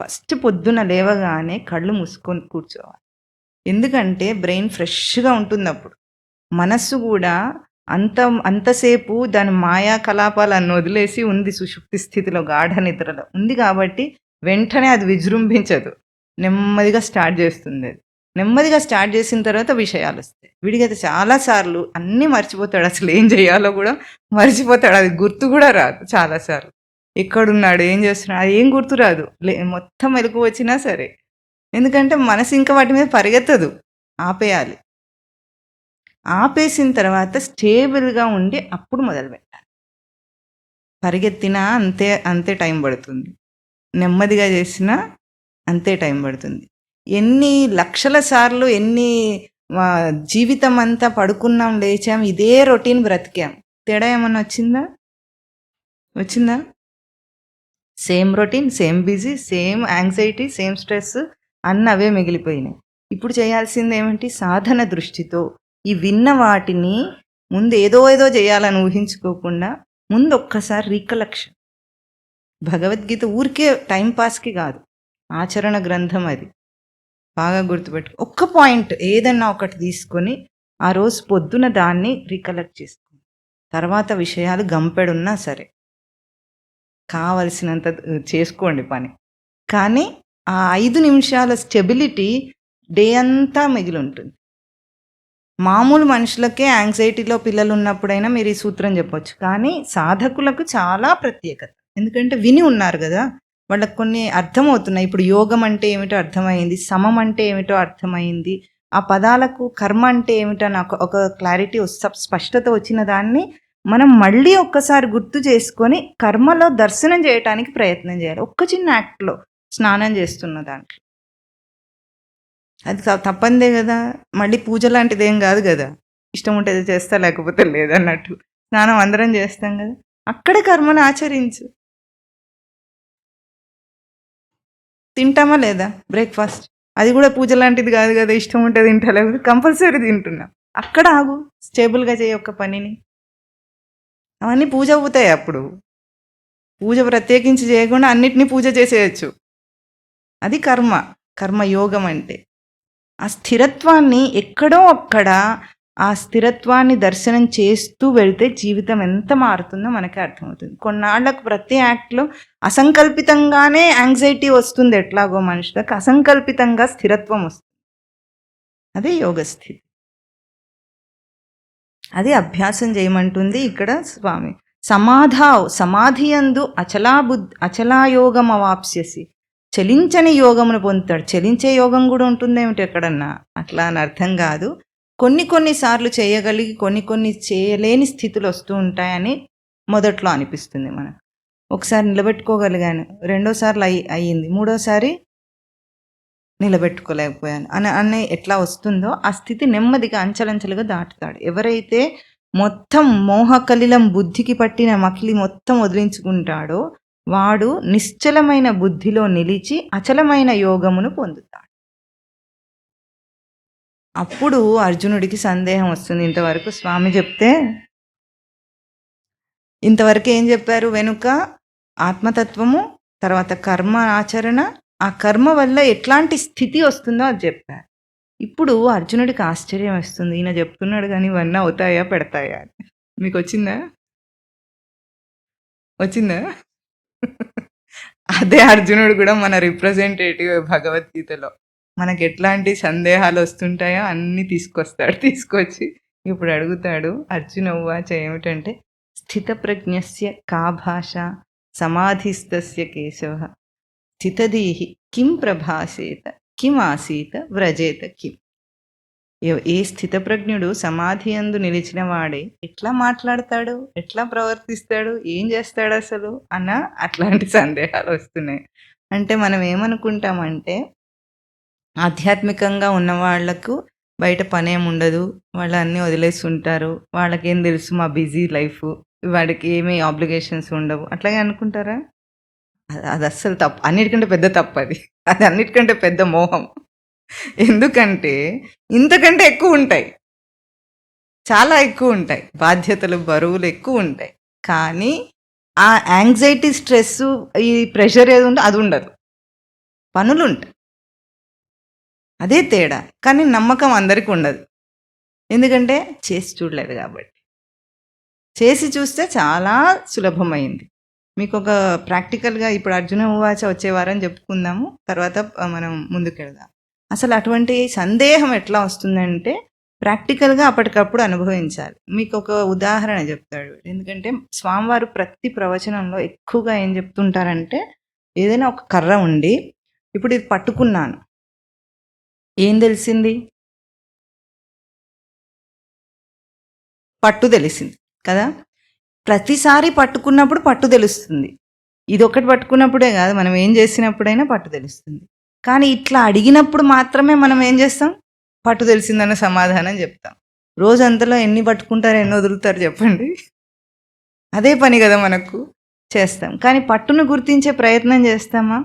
ఫస్ట్ పొద్దున లేవగానే కళ్ళు మూసుకొని కూర్చోవాలి. ఎందుకంటే బ్రెయిన్ ఫ్రెష్గా ఉంటుంది అప్పుడు. మనస్సు కూడా అంతసేపు దాని మాయా కలాపాలను వదిలేసి ఉంది, సుషుప్తి స్థితిలో, గాఢ నిద్రలో ఉంది. కాబట్టి వెంటనే అది విజృంభించదు, నెమ్మదిగా స్టార్ట్ చేస్తుంది. అది నెమ్మదిగా స్టార్ట్ చేసిన తర్వాత విషయాలు వస్తాయి. వీడికైతే చాలాసార్లు అన్నీ మర్చిపోతాడు, అసలు ఏం చేయాలో కూడా మర్చిపోతాడు. అది గుర్తు కూడా రాదు చాలాసార్లు. ఎక్కడున్నాడు, ఏం చేస్తున్నాడు, అది ఏం గుర్తు రాదు. మొత్తం మెలకు వచ్చినా సరే. ఎందుకంటే మనసు ఇంకా వాటి మీద పరిగెత్తదు, ఆపేయాలి. ఆపేసిన తర్వాత స్టేబుల్గా ఉండి అప్పుడు మొదలుపెట్టాలి. పరిగెత్తినా అంతే టైం పడుతుంది, నెమ్మదిగా చేసినా అంతే టైం పడుతుంది. ఎన్ని లక్షల సార్లు జీవితం అంతా పడుకున్నాం, లేచాం, ఇదే రొటీన్ బ్రతికాం. తేడా ఏమన్నా వచ్చిందా? Same routine, same busy, same anxiety, same stress, అన్నీ అవే మిగిలిపోయినాయి. ఇప్పుడు చేయాల్సింది ఏమిటి? సాధన దృష్టితో ఈ విన్న వాటిని ముందు ఏదో చేయాలని ఊహించుకోకుండా ముందు ఒక్కసారి రీకలెక్షన్. భగవద్గీత ఊరికే టైంపాస్కి కాదు, ఆచరణ గ్రంథం అది. బాగా గుర్తుపెట్టుకో. ఒక్క పాయింట్ ఏదన్నా ఒకటి తీసుకొని ఆ రోజు పొద్దున దాన్ని రికలెక్ట్ చేసుకో. తర్వాత విషయాలు గంపెడున్నా సరే కావలసినంత చేసుకోండి పని. కానీ ఆ 5 నిమిషాల స్టెబిలిటీ డే అంతా మిగిలి ఉంటుంది. మామూలు మనుషులకే యాంగ్జైటీలో పిల్లలు ఉన్నప్పుడైనా మీరు ఈ సూత్రం చెప్పొచ్చు. కానీ సాధకులకు చాలా ప్రత్యేకత. ఎందుకంటే విని ఉన్నారు కదా, వాళ్ళకి కొన్ని అర్థమవుతున్నాయి. ఇప్పుడు యోగం అంటే ఏమిటో అర్థమైంది, సమం అంటే ఏమిటో అర్థమైంది, ఆ పదాలకు కర్మ అంటే ఏమిటో నాకు ఒక క్లారిటీ స్పష్టత వచ్చిన దాన్ని మనం మళ్ళీ ఒక్కసారి గుర్తు చేసుకొని కర్మలో దర్శనం చేయటానికి ప్రయత్నం చేయాలి. ఒక్క చిన్న యాక్ట్లో స్నానం చేస్తున్న దాంట్లో అది తప్పందే కదా. మళ్ళీ పూజ లాంటిది ఏం కాదు కదా, ఇష్టం ఉంటే చేస్తా లేకపోతే లేదన్నట్టు. స్నానం అందరం చేస్తాం కదా, అక్కడే కర్మను ఆచరించు. తింటామా లేదా బ్రేక్ఫాస్ట్, అది కూడా పూజ లాంటిది కాదు కదా, ఇష్టం ఉంటే తింటా లేకపోతే కంపల్సరీ తింటున్నాం. అక్కడ ఆగు, స్టేబుల్గా చేయ ఒక్క పనిని. అవన్నీ పూజ అవుతాయి. అప్పుడు పూజ ప్రత్యేకించి చేయకుండా అన్నిటినీ పూజ చేసేయచ్చు. అది కర్మయోగం అంటే. ఆ స్థిరత్వాన్ని ఎక్కడో అక్కడ ఆ స్థిరత్వాన్ని దర్శనం చేస్తూ వెళ్తే జీవితం ఎంత మారుతుందో మనకే అర్థమవుతుంది. కొన్నాళ్లకు ప్రతి యాక్ట్లో అసంకల్పితంగానే యాంగ్జైటీ వస్తుంది, ఎట్లాగో మనుషులకు అసంకల్పితంగా స్థిరత్వం వస్తుంది. అదే యోగస్థితి. అది అభ్యాసం చేయమంటుంది ఇక్కడ స్వామి. సమాధి యందు అచలాయోగం అవాప్స్యసి, చలించని యోగమును పొందుతాడు. చలించే యోగం కూడా ఉంటుందేమిటి ఎక్కడన్నా, అట్లా అని అర్థం కాదు. కొన్నిసార్లు చేయగలిగి కొన్ని చేయలేని స్థితులు వస్తూ ఉంటాయని మొదట్లో అనిపిస్తుంది మనకు. ఒకసారి నిలబెట్టుకోగలిగాను, రెండోసార్లు అయ్యింది, మూడోసారి నిలబెట్టుకోలేకపోయాను అనే ఎట్లా వస్తుందో ఆ స్థితి నెమ్మదిగా అంచెలంచెలుగా దాటుతాడు. ఎవరైతే మొత్తం మోహకలిలం బుద్ధికి పట్టిన మకిలి మొత్తం వదిలించుకుంటాడో వాడు నిశ్చలమైన బుద్ధిలో నిలిచి అచలమైన యోగమును పొందుతాడు. అప్పుడు అర్జునుడికి సందేహం వస్తుంది. ఇంతవరకు స్వామి చెప్తే, ఇంతవరకు ఏం చెప్పారు, వెనుక ఆత్మతత్వము, తర్వాత కర్మ ఆచరణ, ఆ కర్మ వల్ల ఎట్లాంటి స్థితి వస్తుందో అది చెప్పారు. ఇప్పుడు అర్జునుడికి ఆశ్చర్యం వస్తుంది, ఈయన చెప్తున్నాడు కానీ ఇవన్నీ అవుతాయా పెడతాయా అని. మీకు వచ్చిందా? అదే అర్జునుడు కూడా మన రిప్రజెంటేటివ్ భగవద్గీతలో. మనకి ఎట్లాంటి సందేహాలు వస్తుంటాయో అన్నీ తీసుకొచ్చి ఇప్పుడు అడుగుతాడు. అర్జున ఉవాచ ఏమిటంటే, స్థితప్రజ్ఞస్య కా భాష సమాధిస్తస్య కేశవ స్థితధీహి కిం ప్రభాసేత కిం ఆసీత వ్రజేత కిం. ఏ స్థితప్రజ్ఞుడు సమాధి యందు నిలిచిన వాడే ఎట్లా మాట్లాడతాడు, ఎట్లా ప్రవర్తిస్తాడు, ఏం చేస్తాడు అసలు అన్న అట్లాంటి సందేహాలు వస్తున్నాయి. అంటే మనం ఏమనుకుంటామంటే, ఆధ్యాత్మికంగా ఉన్న వాళ్లకు బయట పనేం ఉండదు, వాళ్ళు అన్నీ వదిలేసి ఉంటారు, వాళ్ళకేం తెలుసు మా బిజీ లైఫ్, వాడికి ఏమీ ఆబ్లిగేషన్స్ ఉండవు, అట్లాగే అనుకుంటారా? అది అస్సలు తప్పు, అన్నిటికంటే పెద్ద తప్పు అది అన్నిటికంటే పెద్ద మోహం. ఎందుకంటే ఇంతకంటే ఎక్కువ ఉంటాయి, చాలా ఎక్కువ ఉంటాయి, బాధ్యతలు బరువులు ఎక్కువ ఉంటాయి. కానీ ఆ యాంగ్జైటీ స్ట్రెస్ ఈ ప్రెషర్ ఏది ఉందో అది ఉండదు, పనులు ఉంటాయి. అదే తేడా. కానీ నమ్మకం అందరికీ ఉండదు, ఎందుకంటే చేసి చూడలేదు కాబట్టి. చేసి చూస్తే చాలా సులభమైంది. మీకు ఒక ప్రాక్టికల్గా ఇప్పుడు అర్జున ఉవాచ వచ్చే వారం చెప్పుకుందాము, తర్వాత మనం ముందుకెళ్దాం. అసలు అటువంటి సందేహం ఎట్లా వస్తుందంటే ప్రాక్టికల్గా అప్పటికప్పుడు అనుభవించాలి. మీకు ఒక ఉదాహరణ చెప్తాడు. ఎందుకంటే స్వామివారు ప్రతి ప్రవచనంలో ఎక్కువగా ఏం చెప్తుంటారంటే, ఏదైనా ఒక కర్ర ఉండి ఇప్పుడు ఇది పట్టుకున్నాను, ఏం తెలిసింది, పట్టు తెలిసింది కదా. ప్రతిసారి పట్టుకున్నప్పుడు పట్టు తెలుస్తుంది. ఇది ఒకటి పట్టుకున్నప్పుడే కాదు, మనం ఏం చేసినప్పుడైనా పట్టు తెలుస్తుంది. కానీ ఇట్లా అడిగినప్పుడు మాత్రమే మనం ఏం చేస్తాం, పట్టు తెలిసిందన్న సమాధానం చెప్తాం. రోజంతలో ఎన్ని పట్టుకుంటారు, ఎన్ని వదులుతారు చెప్పండి. అదే పని కదా మనకు, చేస్తాం. కానీ పట్టును గుర్తించే ప్రయత్నం చేస్తామా?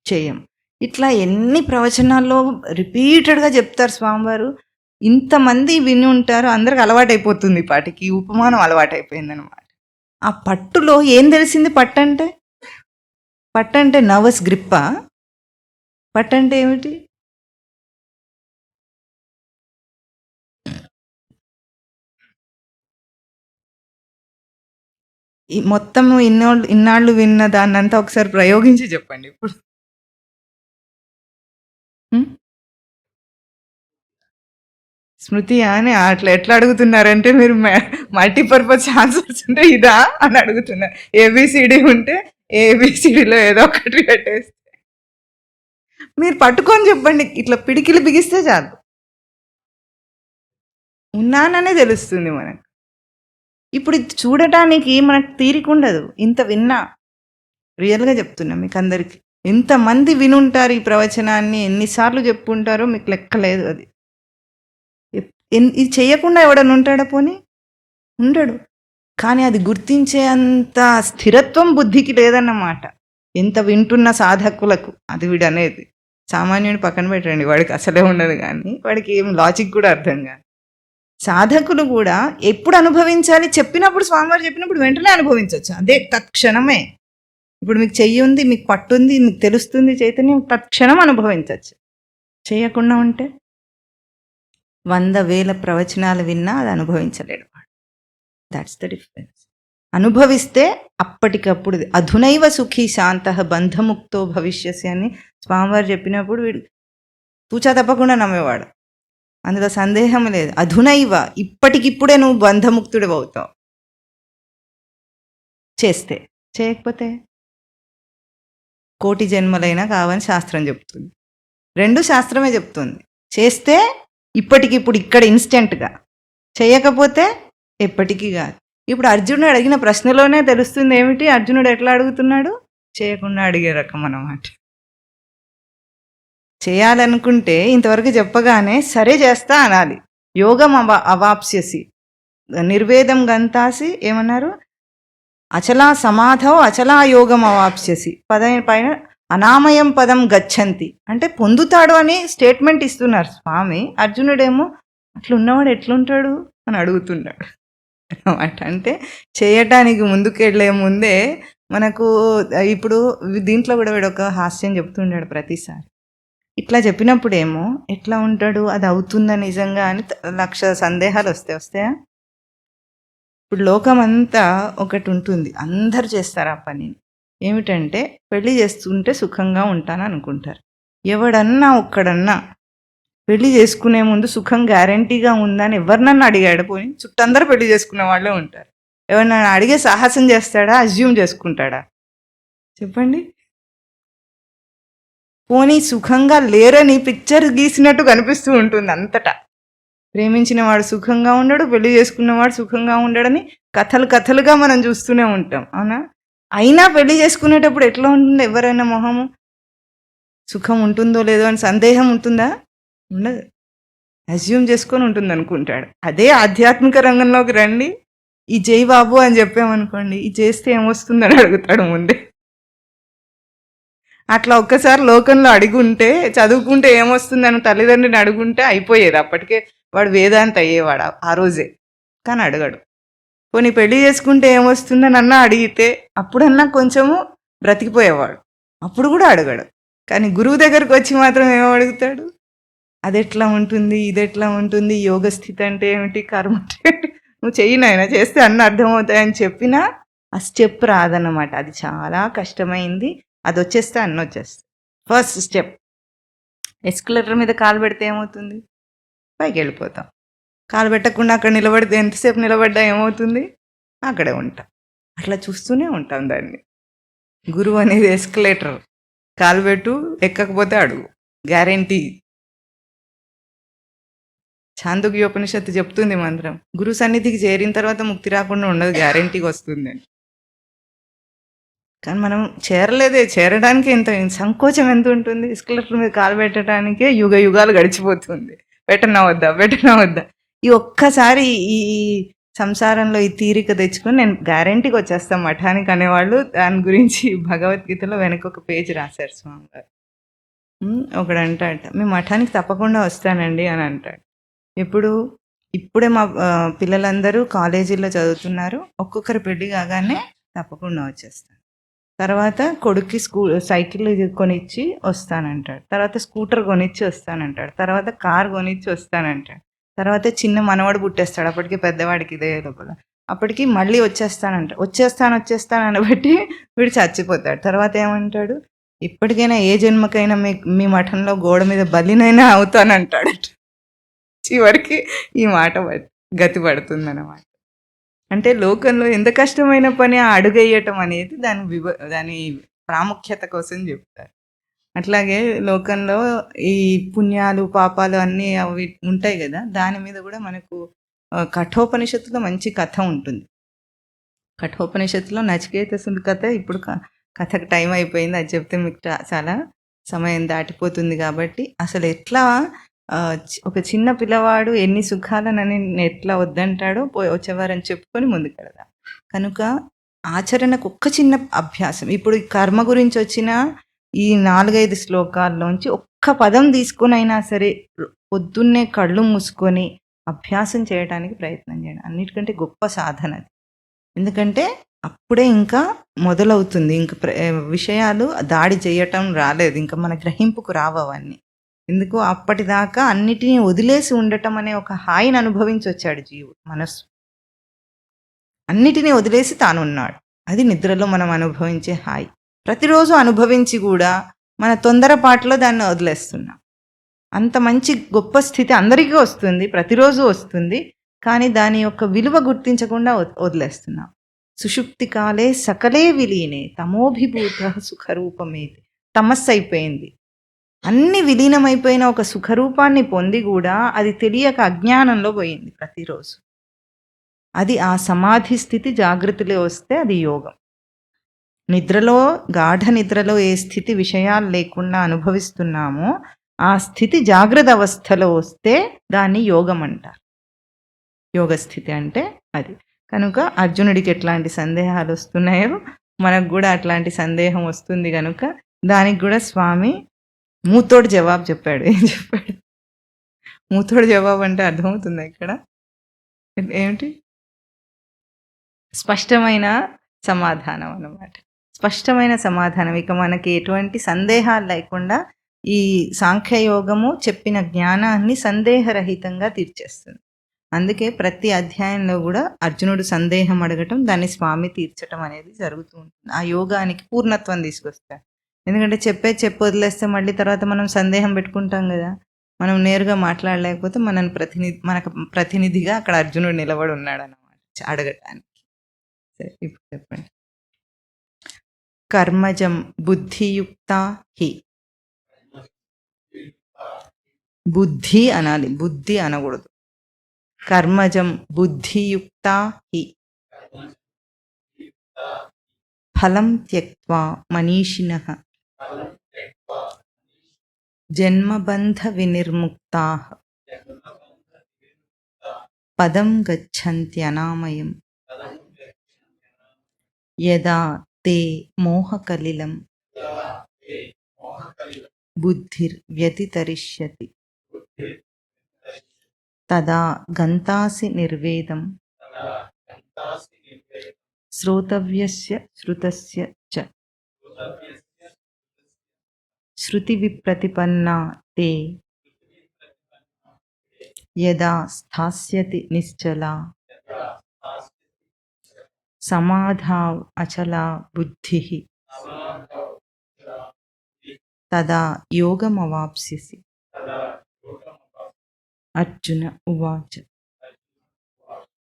చేయం. ఇట్లా ఎన్ని ప్రవచనాల్లో రిపీటెడ్గా చెప్తారు స్వామివారు. ఇంతమంది విని ఉంటారు, అందరికి అలవాటైపోతుంది, పాటికి ఉపమానం అలవాటైపోయింది అనమాట. ఆ పట్టులో ఏం తెలిసింది, పట్టంటే నర్వస్ గ్రిప్పా, పట్టంటే ఏమిటి, ఈ మొత్తం ఇన్నాళ్ళు విన్న దాన్నంతా ఒకసారి ప్రయోగించి చెప్పండి ఇప్పుడు. హ్మ్. స్మృతి అని అట్లా ఎట్లా అడుగుతున్నారంటే మీరు మల్టీపర్పస్ ఆన్సర్స్ ఉంటే ఇదా అని అడుగుతున్నారు. ఏబిసిడి ఉంటే ఏబిసిడిలో ఏదో ఒకటి పెట్టేస్తే మీరు పట్టుకొని చెప్పండి. ఇట్లా పిడికిలు బిగిస్తే చాలు, ఉన్నాననే తెలుస్తుంది మనకు. ఇప్పుడు ఇది చూడటానికి మనకు తీరిక ఉండదు. ఇంత విన్నా, రియల్గా చెప్తున్నా మీకు అందరికి, ఎంతమంది వినుంటారు ఈ ప్రవచనాన్ని, ఎన్నిసార్లు చెప్పుంటారో మీకు లెక్కలేదు. అది ఇది చేయకుండా ఎవడన్నా ఉంటాడా? పోనీ ఉండడు. కానీ అది గుర్తించే అంత స్థిరత్వం బుద్ధికి లేదన్నమాట. ఎంత వింటున్న సాధకులకు అది వీడనేది. సామాన్యుని పక్కన పెట్టండి, వాడికి అసలే ఉండదు. కానీ వాడికి ఏం లాజిక్ కూడా అర్థం కాదు. సాధకులు కూడా ఎప్పుడు అనుభవించాలి? చెప్పినప్పుడు, స్వామివారు చెప్పినప్పుడు వెంటనే అనుభవించవచ్చు. అదే తత్క్షణమే. ఇప్పుడు మీకు చెయ్యి ఉంది, మీకు పట్టుంది, మీకు తెలుస్తుంది చైతన్యం, తత్క్షణం అనుభవించవచ్చు. చేయకుండా ఉంటే 100,000 ప్రవచనాలు విన్నా అది అనుభవించలేడు వాడు. That's the difference. అనుభవిస్తే అప్పటికప్పుడు అధునైవ సుఖీ శాంత బంధముక్తో భవిష్యసి అని స్వామివారు చెప్పినప్పుడు వీడు తూచా తప్పకుండా నమ్మేవాడు. అందులో సందేహం లేదు. అధునైవ, ఇప్పటికిప్పుడే నువ్వు బంధముక్తుడు అవుతావు చేస్తే. చేయకపోతే కోటి జన్మలైనా కావని శాస్త్రం చెప్తుంది. రెండు శాస్త్రమే చెప్తుంది. చేస్తే ఇప్పటికిప్పుడు ఇక్కడ ఇన్స్టెంట్గా, చేయకపోతే ఎప్పటికీ కాదు. ఇప్పుడు అర్జునుడు అడిగిన ప్రశ్నలోనే తెలుస్తుంది ఏమిటి, అర్జునుడు ఎట్లా అడుగుతున్నాడు? చేయకుండా అడిగే రకం అన్నమాట. చేయాలనుకుంటే ఇంతవరకు చెప్పగానే సరే చేస్తా అనాలి. యోగం అవాప్స్యసి, నిర్వేదం గంతాసి ఏమన్నారు? అచలా సమాధౌ అచలా యోగం అవాప్స్యసి, పైన అనామయం పదం గచ్చంతి అంటే పొందుతాడు అని స్టేట్మెంట్ ఇస్తున్నారు స్వామి. అర్జునుడేమో అట్లున్నవాడు ఎట్లుంటాడు అని అడుగుతున్నాడు అన్నమాట. అంటే చేయటానికి ముందుకెళ్ళే ముందే మనకు ఇప్పుడు దీంట్లో కూడా వీడు ఒక హాస్యం చెప్తుండాడు ప్రతిసారి. ఇట్లా చెప్పినప్పుడేమో ఎట్లా ఉంటాడు, అది అవుతుందా నిజంగా అని 1,00,000 సందేహాలు వస్తాయా? ఇప్పుడు లోకమంతా ఒకటి ఉంటుంది, అందరు చేస్తారు ఆ పనిని. ఏమిటంటే పెళ్లి చేస్తుంటే సుఖంగా ఉంటాను అనుకుంటారు. ఎవడన్నా ఒక్కడన్నా పెళ్లి చేసుకునే ముందు సుఖం గ్యారంటీగా ఉందని ఎవరినన్నా అడిగాడు? పోయి చుట్టందరూ పెళ్లి చేసుకునే వాళ్ళే ఉంటారు. ఎవరినన్నా అడిగే సాహసం చేస్తాడా? అజ్యూమ్ చేసుకుంటాడా? చెప్పండి. పోనీ సుఖంగా లేరని పిక్చర్ గీసినట్టు కనిపిస్తూ ఉంటుంది అంతటా. ప్రేమించిన వాడు సుఖంగా ఉండడు, పెళ్లి చేసుకున్నవాడు సుఖంగా ఉండడని కథలుగా మనం చూస్తూనే ఉంటాం, అవునా? అయినా పెళ్లి చేసుకునేటప్పుడు ఎట్లా ఉంటుంది? ఎవరైనా మొహము సుఖం ఉంటుందో లేదో అని సందేహం ఉంటుందా? ఉండదు. అజ్యూమ్ చేసుకొని ఉంటుంది అనుకుంటాడు. అదే ఆధ్యాత్మిక రంగంలోకి రండి, ఈ జై బాబు అని చెప్పామనుకోండి, ఈ చేస్తే ఏమొస్తుందని అడుగుతాడు ముందే. అట్లా ఒక్కసారి లోకంలో అడుగుంటే, చదువుకుంటే ఏమొస్తుందని తల్లిదండ్రిని అడుగుంటే అయిపోయేది. అప్పటికే వాడు వేదాంత అయ్యేవాడు ఆ రోజే. కానీ అడగడు. పోనీ పెళ్లి చేసుకుంటే ఏమొస్తుందని అన్నా అడిగితే అప్పుడన్నా కొంచెము బ్రతికిపోయేవాడు. అప్పుడు కూడా అడగడు. కానీ గురువు దగ్గరకు వచ్చి మాత్రం ఏమో అడుగుతాడు, అది ఎట్లా ఉంటుంది, ఇది ఎట్లా ఉంటుంది, యోగ స్థితి అంటే ఏమిటి, కర్మ అంటే నువ్వు చెయ్యినైనా చేస్తే అన్నీ అర్థమవుతాయని చెప్పినా ఆ స్టెప్ రాదన్నమాట. అది చాలా కష్టమైంది. అది వచ్చేస్తే అన్నీ వచ్చేస్తాయి. First step. ఎస్కలేటర్ మీద కాలు పెడితే ఏమవుతుంది? పైకి వెళ్ళిపోతాం. కాలు పెట్టకుండా అక్కడ నిలబడితే ఎంతసేపు నిలబడ్డా ఏమవుతుంది? అక్కడే ఉంటాం. అట్లా చూస్తూనే ఉంటాం దాన్ని. గురువు అనేది ఎస్కలేటర్. కాలు పెట్టు, ఎక్కకపోతే అడుగు, గ్యారెంటీ. ఛాందోగ్యోపనిషత్తు చెప్తుంది మంత్రం, గురు సన్నిధికి చేరిన తర్వాత ముక్తి రాకుండా ఉండదు, గ్యారెంటీగా వస్తుందని. కానీ మనం చేరలేదే. చేరడానికి ఎంత సంకోచం ఎంత ఉంటుంది? ఎస్కలేటర్ మీద కాలు పెట్టడానికే యుగాలు గడిచిపోతుంది. పెట్టనా వద్దా. ఈ ఒక్కసారి ఈ సంసారంలో ఈ తీరిక తెచ్చుకొని నేను గ్యారెంటీకి వచ్చేస్తాను మఠానికి అనేవాళ్ళు, దాని గురించి భగవద్గీతలో వెనక ఒక పేజ్ రాశారు స్వామివారు. ఒకడు అంటాడట, మేము మఠానికి తప్పకుండా వస్తానండి అని అంటాడు. ఇప్పుడే మా పిల్లలందరూ కాలేజీలో చదువుతున్నారు, ఒక్కొక్కరు పెళ్లి కాగానే తప్పకుండా వచ్చేస్తాను. తర్వాత కొడుక్కి సైకిల్ కొనిచ్చి వస్తానంటాడు. తర్వాత స్కూటర్ కొనిచ్చి వస్తానంటాడు. తర్వాత కార్ కొనిచ్చి వస్తానంటాడు. తర్వాత చిన్న మనవాడు పుట్టేస్తాడు, అప్పటికే పెద్దవాడికి ఇదే లోపల. అప్పటికి మళ్ళీ వచ్చేస్తాను అనబట్టి వీడు చచ్చిపోతాడు. తర్వాత ఏమంటాడు, ఇప్పటికైనా ఏ జన్మకైనా మీ మఠంలో గోడ మీద బలినైనా అవుతానంటాడు. చివరికి ఈ మాట గతి పడుతుందన్నమాట. అంటే లోకంలో ఎంత కష్టమైన పని అడుగేయటం అనేది దాని ప్రాముఖ్యత కోసం చెప్తారు. అట్లాగే లోకంలో ఈ పుణ్యాలు పాపాలు అన్నీ అవి ఉంటాయి కదా, దాని మీద కూడా మనకు కఠోపనిషత్తులో మంచి కథ ఉంటుంది. కఠోపనిషత్తులో నచికేతసుడి కథ ఇప్పుడు కథకు టైం అయిపోయింది, అది చెప్తే మీకు చాలా సమయం దాటిపోతుంది. కాబట్టి అసలు ఎట్లా ఒక చిన్న పిల్లవాడు ఎన్ని సుఖాలనని ఎట్లా వద్దంటాడో వచ్చేవారని చెప్పుకొని ముందుకెడదాం. కనుక ఆచరణకు ఒక్క చిన్న అభ్యాసం. ఇప్పుడు ఈ కర్మ గురించి వచ్చిన ఈ 4-5 శ్లోకాల్లోంచి ఒక్క పదం తీసుకొని అయినా సరే పొద్దున్నే కళ్ళు మూసుకొని అభ్యాసం చేయడానికి ప్రయత్నం చేయండి. అన్నిటికంటే గొప్ప సాధన అది. ఎందుకంటే అప్పుడే ఇంకా మొదలవుతుంది, ఇంకా విషయాలు దాడి చేయటం రాలేదు, ఇంకా మన గ్రహింపుకు రావన్నీ. ఎందుకు అప్పటిదాకా అన్నిటినీ వదిలేసి ఉండటం అనే ఒక హాయిని అనుభవించి వచ్చాడు జీవుడు. మనస్సు అన్నిటినీ వదిలేసి తానున్నాడు. అది నిద్రలో మనం అనుభవించే హాయి. ప్రతిరోజు అనుభవించి కూడా మన తొందరపాటులో దాన్ని వదిలేస్తున్నాం. అంత మంచి గొప్ప స్థితి అందరికీ వస్తుంది, ప్రతిరోజు వస్తుంది, కానీ దాని యొక్క విలువ గుర్తించకుండా వదిలేస్తున్నాం. సుషుప్తి కాలే సకలే విలీనే తమోభిభూత సుఖరూపమేది. తమస్సు అయిపోయింది, అన్ని విలీనమైపోయిన ఒక సుఖరూపాన్ని పొంది కూడా అది తెలియక అజ్ఞానంలో పోయింది ప్రతిరోజు. అది ఆ సమాధి స్థితి జాగృతిలో వస్తే అది యోగం. నిద్రలో, గాఢ నిద్రలో ఏ స్థితి విషయాలు లేకుండా అనుభవిస్తున్నామో ఆ స్థితి జాగ్రత్త అవస్థలో వస్తే దాన్ని యోగం అంటారు. యోగ స్థితి అంటే అది. కనుక అర్జునుడికి ఎట్లాంటి సందేహాలు వస్తున్నాయో మనకు కూడా అట్లాంటి సందేహం వస్తుంది. కనుక దానికి కూడా స్వామి మూతోడు జవాబు చెప్పాడు. ఏం చెప్పాడు? మూతోడు జవాబు అంటే అర్థమవుతుంది ఇక్కడ ఏమిటి? స్పష్టమైన సమాధానం అన్నమాట. స్పష్టమైన సమాధానం. ఇక మనకి ఎటువంటి సందేహాలు లేకుండా ఈ సాంఖ్యయోగము చెప్పిన జ్ఞానాన్ని సందేహరహితంగా తీర్చేస్తుంది. అందుకే ప్రతి అధ్యాయంలో కూడా అర్జునుడు సందేహం అడగటం, దాన్ని స్వామి తీర్చటం అనేది జరుగుతూ ఉంటుంది. ఆ యోగానికి పూర్ణత్వం తీసుకొస్తాడు. ఎందుకంటే చెప్పి వదిలేస్తే మళ్ళీ తర్వాత మనం సందేహం పెట్టుకుంటాం కదా. మనం నేరుగా మాట్లాడలేకపోతే మనకు ప్రతినిధిగా అక్కడ అర్జునుడు నిలబడి ఉన్నాడు అన్నమాట అడగటానికి. సరే, ఇప్పుడు చెప్పండి. కర్మజం బుద్ధియుక్త హి. బుద్ధి అనాలి, బుద్ధి అనకూడదు. కర్మజం బుద్ధియుక్త హి ఫలం త్యక్త్వా మనీషిణః జన్మబంధ వినిర్ముక్తాః పదం గచ్చన్త్యనామయం యదా తే మోహకలిలం బుద్ధిర్వ్యతితరిష్యతి తదా గంతాసి నిర్వేదం శ్రోతవ్యస్య శ్రుతస్య చ శృతి విప్రతిపన్నా తే యదా స్థాస్యతి నిశ్చలా సమాధా అచలా బుద్ధిః తదా యోగమవాప్స్యసి. అర్జున ఉవాచ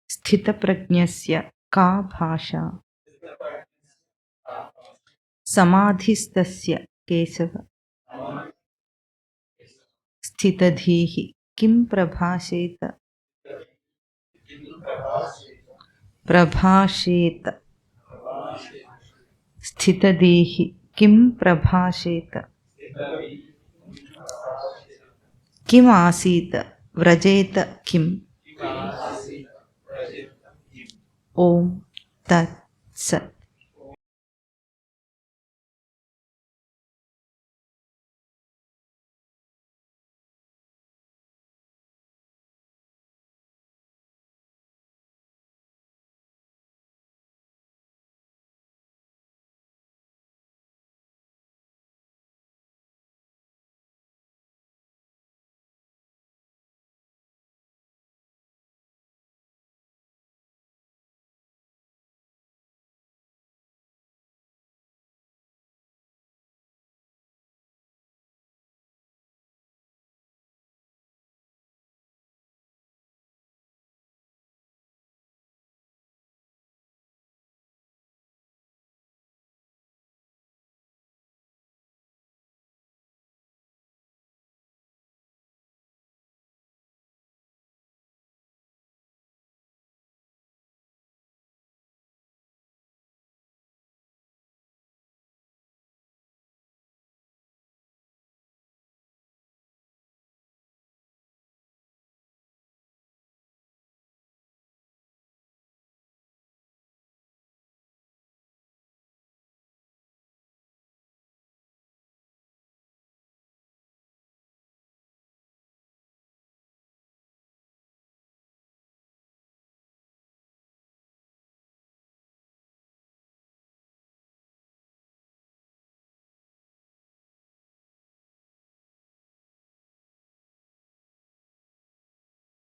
స్థితప్రజ్ఞస్య కా భాషా సమాధిస్తస్య కేశవ స్థితధీః కిం ప్రభాషేత స్థితధీః కిం ప్రభాషేత కిం ఆసీత వ్రజేత కిం. ఓం తత్ సత్.